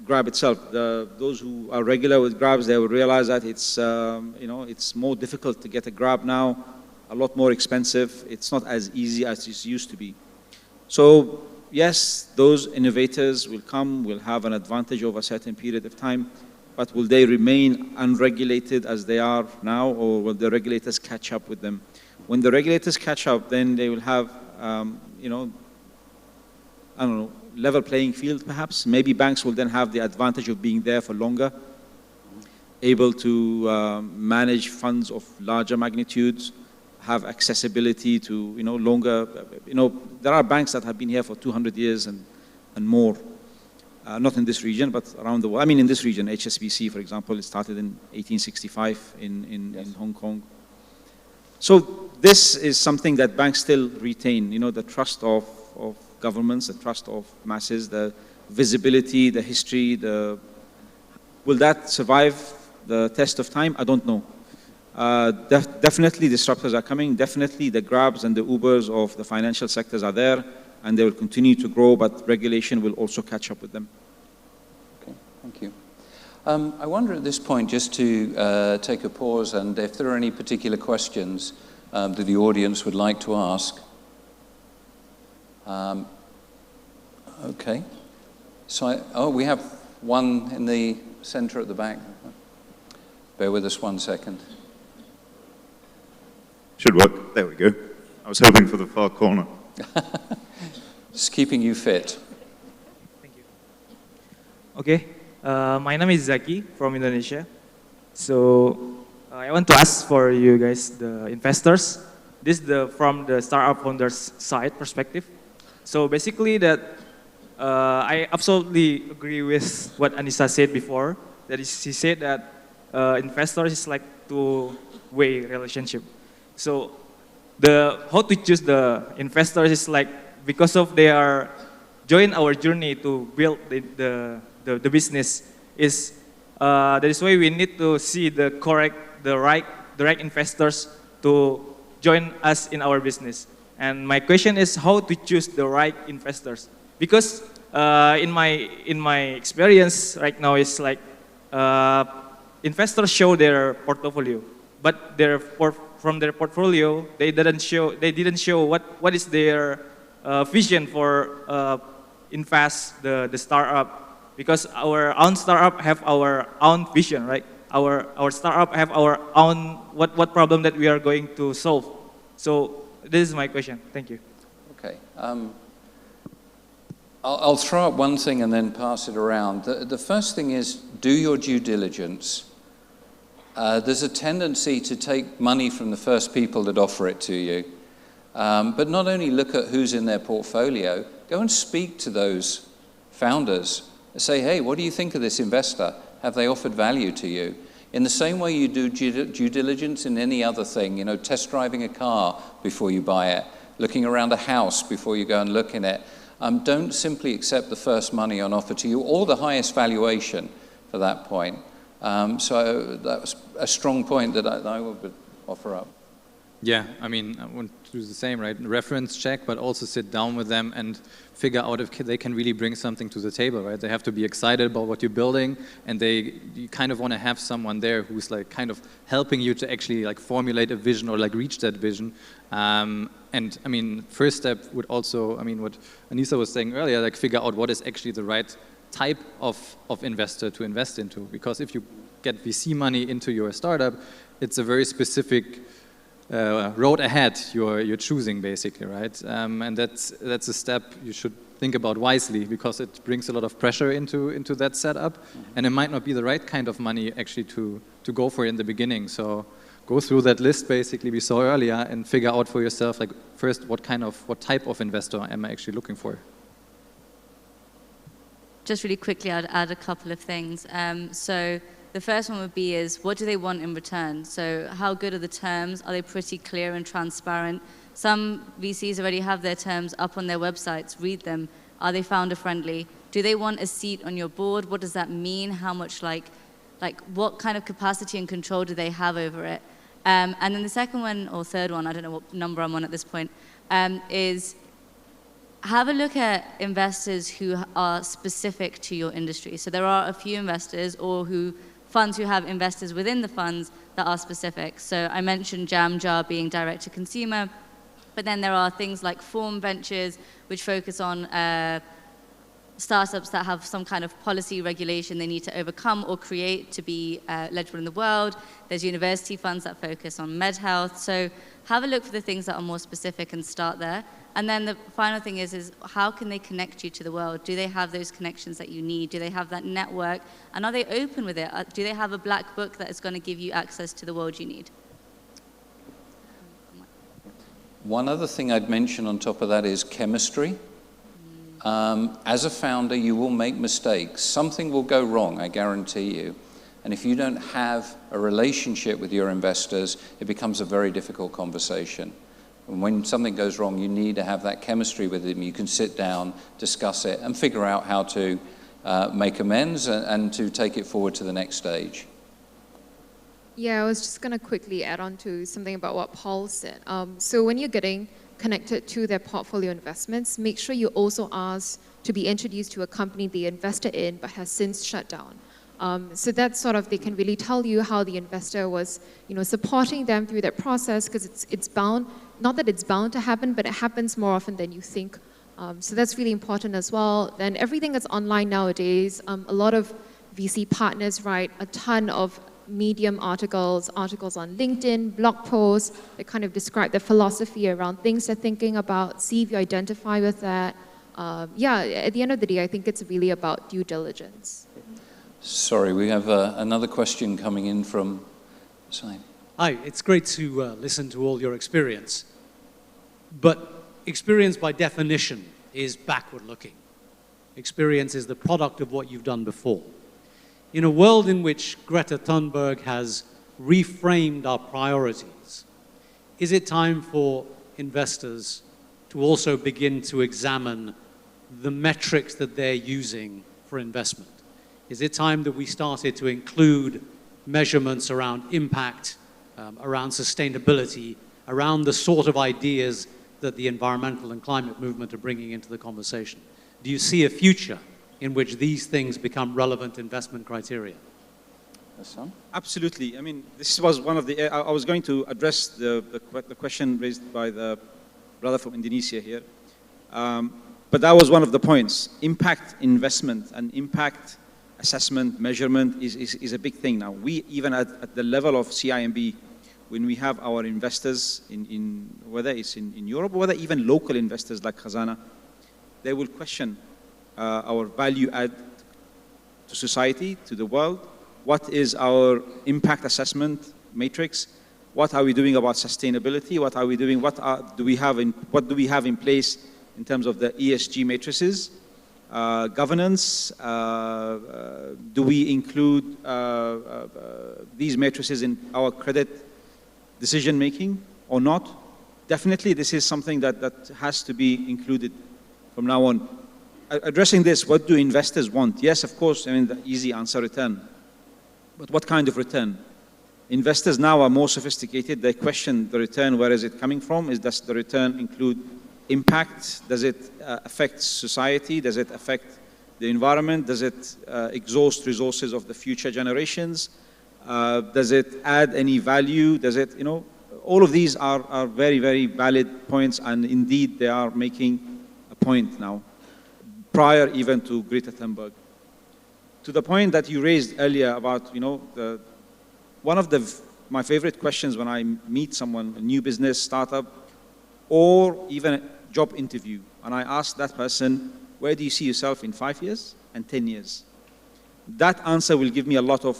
Grab itself. Those who are regular with Grabs, they will realize that it's it's more difficult to get a Grab now, a lot more expensive. It's not as easy as it used to be. So yes, those innovators will have an advantage over a certain period of time, but will they remain unregulated as they are now, or will the regulators catch up with them? When the regulators catch up, then they will have I don't know, level playing field perhaps. Maybe banks will then have the advantage of being there for longer, able to manage funds of larger magnitudes, have accessibility to longer. There are banks that have been here for 200 years and more. Not in this region, but around the world. I mean, in this region, HSBC, for example, it started in 1865 in Hong Kong. So this is something that banks still retain, the trust of governments, the trust of masses, the visibility, the history. Will that survive the test of time? I don't know. Definitely disruptors are coming. Definitely the Grabs and the Ubers of the financial sectors are there, and they will continue to grow, but regulation will also catch up with them. Okay, thank you. I wonder at this point, just to take a pause, and if there are any particular questions that the audience would like to ask. Okay. So we have one in the center at the back. Bear with us 1 second. Should work. There we go. I was hoping for the far corner. Just keeping you fit. Thank you. Okay, my name is Zaki from Indonesia. So I want to ask for you guys, the investors. This is from the startup founders side perspective. So basically that I absolutely agree with what Anissa said before. That is, she said that investors is like two-way relationship. So how to choose the investors is like, because of they are join our journey to build the business, is that is why we need to see the right investors to join us in our business. And my question is how to choose the right investors, because in my experience right now is like investors show their portfolio, but from their portfolio they didn't show what is their vision for invest the startup, because our own startup have our own vision, right? Our startup have our own what problem that we are going to solve. So this is my question. Thank you. Okay. I'll throw up one thing and then pass it around. The first thing is do your due diligence. There's a tendency to take money from the first people that offer it to you. But not only look at who's in their portfolio, go and speak to those founders. Say, hey, what do you think of this investor? Have they offered value to you? In the same way you do due diligence in any other thing, you know, test driving a car before you buy it, looking around a house before you go and look in it. Don't simply accept the first money on offer to you or the highest valuation for that point. So that was a strong point that I would offer up. Yeah, I mean, I want to do the same, right? Reference check, but also sit down with them and figure out if they can really bring something to the table, right? They have to be excited about what you're building, and you kind of want to have someone there who's like kind of helping you to actually like formulate a vision or like reach that vision. And I mean, first step would also, I mean, what Anissa was saying earlier, like figure out what is actually the right type of investor to invest into. Because if you get VC money into your startup, it's a very specific road ahead you're choosing, basically, right? And that's a step you should think about wisely, because it brings a lot of pressure into that setup, and it might not be the right kind of money actually to go for in the beginning. So go through that list basically we saw earlier and figure out for yourself, like, first, what type of investor am I actually looking for? Just really quickly, I'd add a couple of things. So the first one would be what do they want in return? So how good are the terms? Are they pretty clear and transparent? Some VCs already have their terms up on their websites. Read them. Are they founder friendly? Do they want a seat on your board? What does that mean? How much, like what kind of capacity and control do they have over it? And then the second one, or third one, I don't know what number I'm on at this point, is have a look at investors who are specific to your industry. So there are a few investors or funds who have investors within the funds that are specific. So I mentioned Jamjar being direct to consumer, but then there are things like Form Ventures, which focus on startups that have some kind of policy regulation they need to overcome or create to be legible in the world. There's university funds that focus on med health. So have a look for the things that are more specific and start there. And then the final thing is how can they connect you to the world? Do they have those connections that you need? Do they have that network? And are they open with it? Do they have a black book that is going to give you access to the world you need? One other thing I'd mention on top of that is chemistry. As a founder, you will make mistakes. Something will go wrong, I guarantee you. And if you don't have a relationship with your investors, it becomes a very difficult conversation. And when something goes wrong, you need to have that chemistry with them. You can sit down, discuss it, and figure out how to make amends and to take it forward to the next stage. Yeah, I was just going to quickly add on to something about what Paul said. So when you're getting connected to their portfolio investments, make sure you also ask to be introduced to a company they invested in but has since shut down. So that's sort of, they can really tell you how the investor was, supporting them through that process, because it's bound, not that it's bound to happen, but it happens more often than you think. So that's really important as well. Then everything that's online nowadays, a lot of VC partners write a ton of Medium articles on LinkedIn, blog posts that kind of describe the philosophy around things they're thinking about, see if you identify with that. At the end of the day, I think it's really about due diligence. Sorry, we have another question coming in from Simon. Hi, it's great to listen to all your experience. But experience by definition is backward looking. Experience is the product of what you've done before. In a world in which Greta Thunberg has reframed our priorities, is it time for investors to also begin to examine the metrics that they're using for investment? Is it time that we started to include measurements around impact, around sustainability, around the sort of ideas that the environmental and climate movement are bringing into the conversation? Do you see a future in which these things become relevant investment criteria? Absolutely. I mean, this was one of the, I was going to address the question raised by the brother from Indonesia here. But that was one of the points. Impact investment and impact assessment, measurement is a big thing now. We, even at the level of CIMB, when we have our investors in whether it's in Europe or whether even local investors like Khazana, they will question our value add to society, to the world. What is our impact assessment matrix? what are we doing about sustainability? What are we doing? What do we have in place in terms of the ESG matrices? Governance, do we include these matrices in our credit decision making or not? Definitely, this is something that has to be included from now on. Addressing this, what do investors want? Yes, of course, I mean, the easy answer, return. But what kind of return? Investors now are more sophisticated. They question the return. Where is it coming from? Does the return include impact? Does it affect society? Does it affect the environment? Does it exhaust resources of the future generations? Does it add any value? Does it, all of these are very, very valid points, and indeed they are making a point now, prior even to Greta Thunberg. To the point that you raised earlier about, one of my favorite questions when I meet someone, a new business, startup, or even a job interview, and I ask that person, where do you see yourself in 5 years and 10 years? That answer will give me a lot of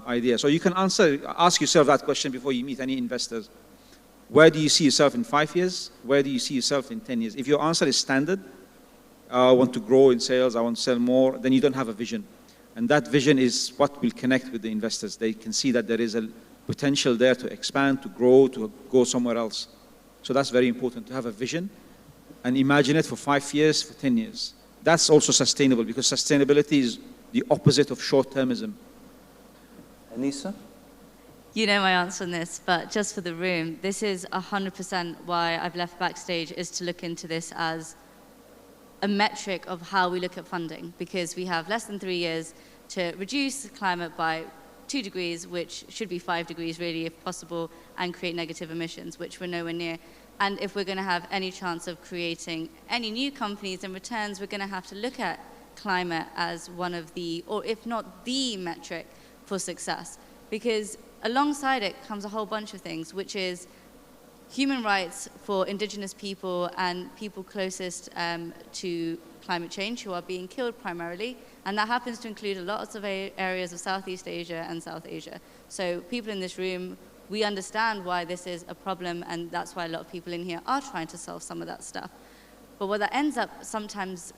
ideas. So you can ask yourself that question before you meet any investors. Where do you see yourself in 5 years? Where do you see yourself in 10 years? If your answer is standard, I want to grow in sales, I want to sell more, then you don't have a vision. And that vision is what will connect with the investors. They can see that there is a potential there to expand, to grow, to go somewhere else. So that's very important, to have a vision and imagine it for 5 years, for 10 years. That's also sustainable, because sustainability is the opposite of short-termism. Anissa? You know my answer on this, but just for the room, this is 100% why I've left Backstage, is to look into this as a metric of how we look at funding, because we have less than 3 years to reduce climate by 2 degrees, which should be 5 degrees really if possible, and create negative emissions, which we're nowhere near. And if we're going to have any chance of creating any new companies and returns, we're going to have to look at climate as one of the, or if not the metric for success. Because alongside it comes a whole bunch of things, which is human rights for indigenous people and people closest to climate change who are being killed primarily. And that happens to include lots of areas of Southeast Asia and South Asia. So people in this room, we understand why this is a problem, and that's why a lot of people in here are trying to solve some of that stuff. But what that ends up sometimes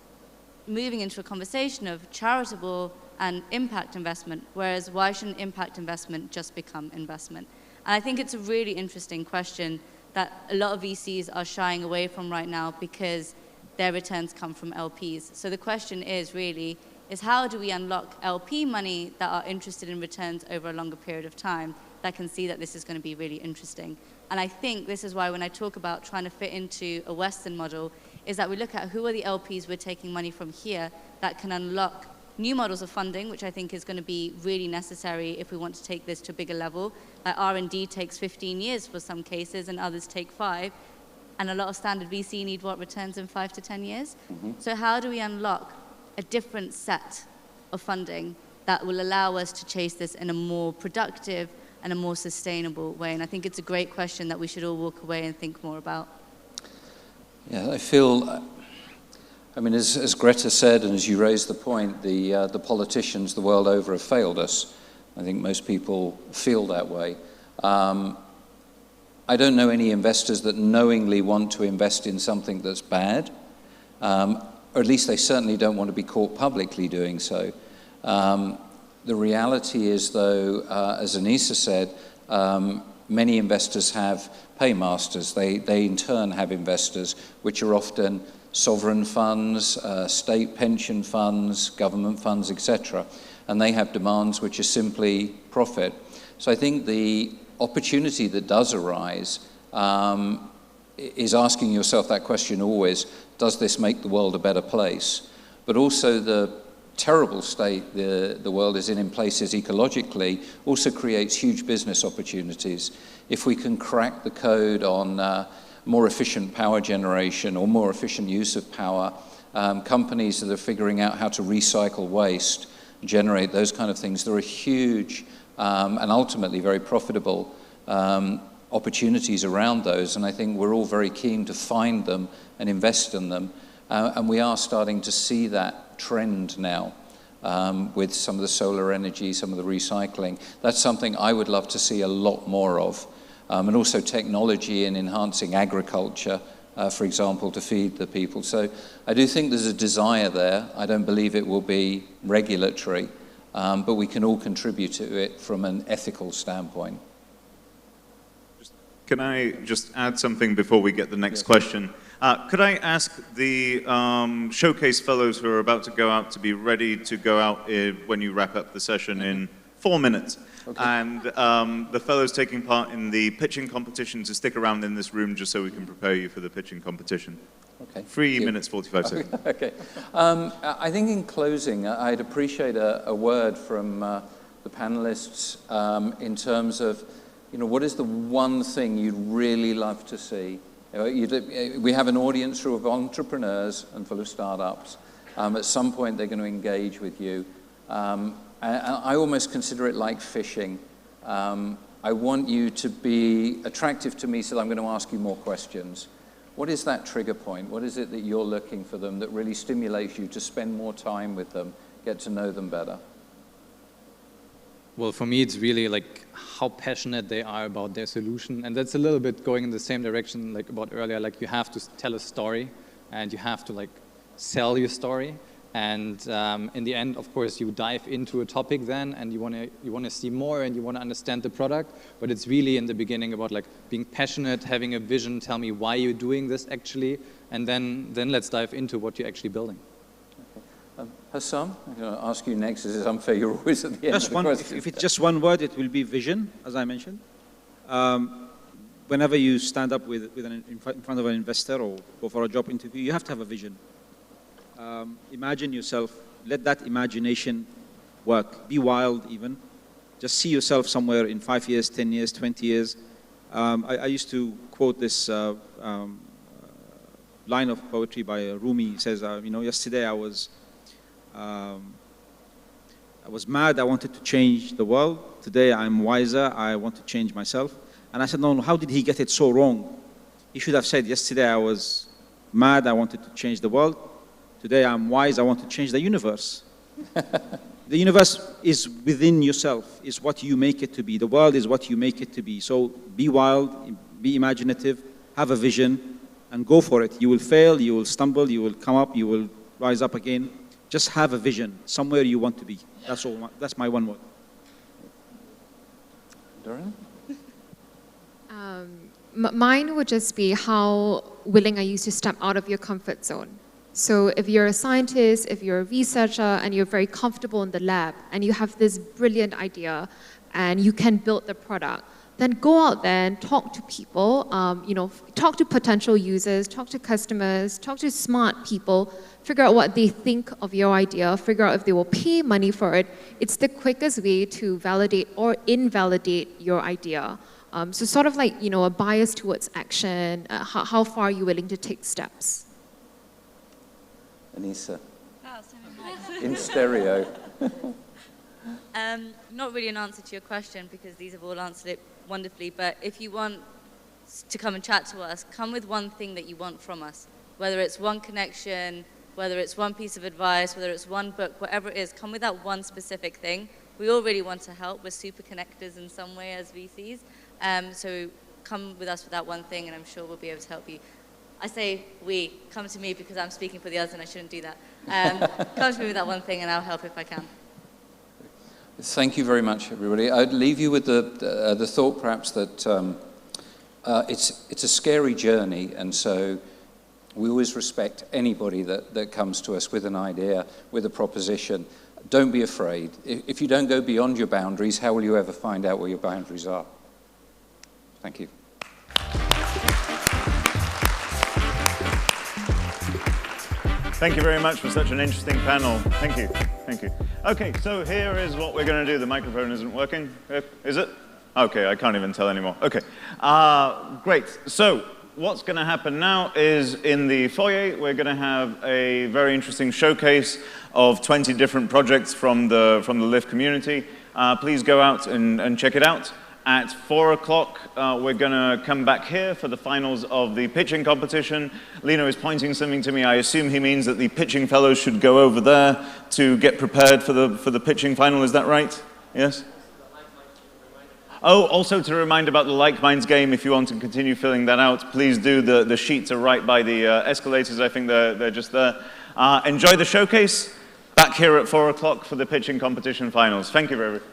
moving into a conversation of charitable and impact investment, whereas why shouldn't impact investment just become investment? And I think it's a really interesting question that a lot of VCs are shying away from right now because their returns come from LPs. So the question is really, is how do we unlock LP money that are interested in returns over a longer period of time that can see that this is going to be really interesting? And I think this is why when I talk about trying to fit into a Western model, is that we look at who are the LPs we're taking money from here that can unlock new models of funding, which I think is going to be really necessary if we want to take this to a bigger level. Like R&D takes 15 years for some cases, and others take 5. And a lot of standard VC need what returns in 5 to 10 years. Mm-hmm. So how do we unlock a different set of funding that will allow us to chase this in a more productive and a more sustainable way? And I think it's a great question that we should all walk away and think more about. Yeah, I feel, I mean, as Greta said, and as you raised the point, the politicians the world over have failed us. I think most people feel that way. I don't know any investors that knowingly want to invest in something that's bad, or at least they certainly don't want to be caught publicly doing so. The reality is, though, as Anissa said, many investors have paymasters. They in turn have investors, which are often sovereign funds, state pension funds, government funds, etc. And they have demands which are simply profit. So I think the opportunity that does arise is asking yourself that question always, does this make the world a better place? But also the terrible state the world is in places ecologically also creates huge business opportunities. If we can crack the code on more efficient power generation or more efficient use of power, companies that are figuring out how to recycle waste, generate those kind of things, there are huge and ultimately very profitable opportunities around those, and I think we're all very keen to find them and invest in them, and we are starting to see that trend now with some of the solar energy, some of the recycling. That's something I would love to see a lot more of. and also technology in enhancing agriculture, for example, to feed the people. So I do think there's a desire there. I don't believe it will be regulatory, but we can all contribute to it from an ethical standpoint. Can I just add something before we get the next question? Could I ask the showcase fellows who are about to go out to be ready to go out when you wrap up the session in 4 minutes? Okay. And the fellows taking part in the pitching competition to stick around in this room just so we can prepare you for the pitching competition. Okay. 3 minutes, 45 seconds. Okay. I think in closing, I'd appreciate a word from the panelists in terms of, what is the one thing you'd really love to see? We have an audience full of entrepreneurs and full of startups. At some point, they're going to engage with you. I almost consider it like fishing. I want you to be attractive to me, so I'm going to ask you more questions. What is that trigger point? What is it that you're looking for them that really stimulates you to spend more time with them, get to know them better? Well, for me, it's really like how passionate they are about their solution. And that's a little bit going in the same direction like about earlier. Like you have to tell a story and you have to like sell your story. And in the end, of course, you dive into a topic then and you want to see more and you want to understand the product. But it's really in the beginning about like being passionate, having a vision, tell me why you're doing this actually. And then let's dive into what you're actually building. Hassan, I'm going to ask you next. This is unfair. You're always at the end of the question. If it's just one word, it will be vision, as I mentioned. Whenever you stand up in front of an investor or go for a job interview, you have to have a vision. Imagine yourself. Let that imagination work. Be wild even. Just see yourself somewhere in 5 years, 10 years, 20 years. I used to quote this line of poetry by Rumi. He says, yesterday I was mad, I wanted to change the world. Today I'm wiser, I want to change myself. And I said, no, how did he get it so wrong? He should have said, yesterday I was mad, I wanted to change the world. Today I'm wise, I want to change the universe. The universe is within yourself, is what you make it to be. The world is what you make it to be. So be wild, be imaginative, have a vision, and go for it. You will fail, you will stumble, you will come up, you will rise up again. Just have a vision, somewhere you want to be. That's all. That's my one word. Dorian? Mine would just be how willing are you to step out of your comfort zone. So if you're a scientist, if you're a researcher, and you're very comfortable in the lab, and you have this brilliant idea, and you can build the product, then go out there and talk to people, talk to potential users, talk to customers, talk to smart people, figure out what they think of your idea, figure out if they will pay money for it. It's the quickest way to validate or invalidate your idea. So sort of like, a bias towards action, how far are you willing to take steps? Anissa, in stereo. Not really an answer to your question because these have all answered it wonderfully, but if you want to come and chat to us, come with one thing that you want from us. Whether it's one connection, whether it's one piece of advice, whether it's one book, whatever it is, come with that one specific thing. We all really want to help. We're super connectors in some way as VCs. So come with us for that one thing and I'm sure we'll be able to help you. I say we, come to me because I'm speaking for the others and I shouldn't do that. Come to me with that one thing and I'll help if I can. Thank you very much, everybody. I'd leave you with the thought, perhaps, that it's a scary journey, and so we always respect anybody that comes to us with an idea, with a proposition. Don't be afraid. If you don't go beyond your boundaries, how will you ever find out where your boundaries are? Thank you. Thank you very much for such an interesting panel. Thank you. Thank you. Okay, so here is what we're going to do. The microphone isn't working. Is it? Okay, I can't even tell anymore. Okay. Great. So what's going to happen now is in the foyer, we're going to have a very interesting showcase of 20 different projects from the LIFT community. Please go out and check it out. At 4 o'clock, we're going to come back here for the finals of the pitching competition. Lino is pointing something to me. I assume he means that the pitching fellows should go over there to get prepared for the pitching final. Is that right? Yes? Oh, also to remind about the Like Minds game, if you want to continue filling that out, please do. The sheets are right by the escalators. I think they're just there. Enjoy the showcase. Back here at 4 o'clock for the pitching competition finals. Thank you, everybody.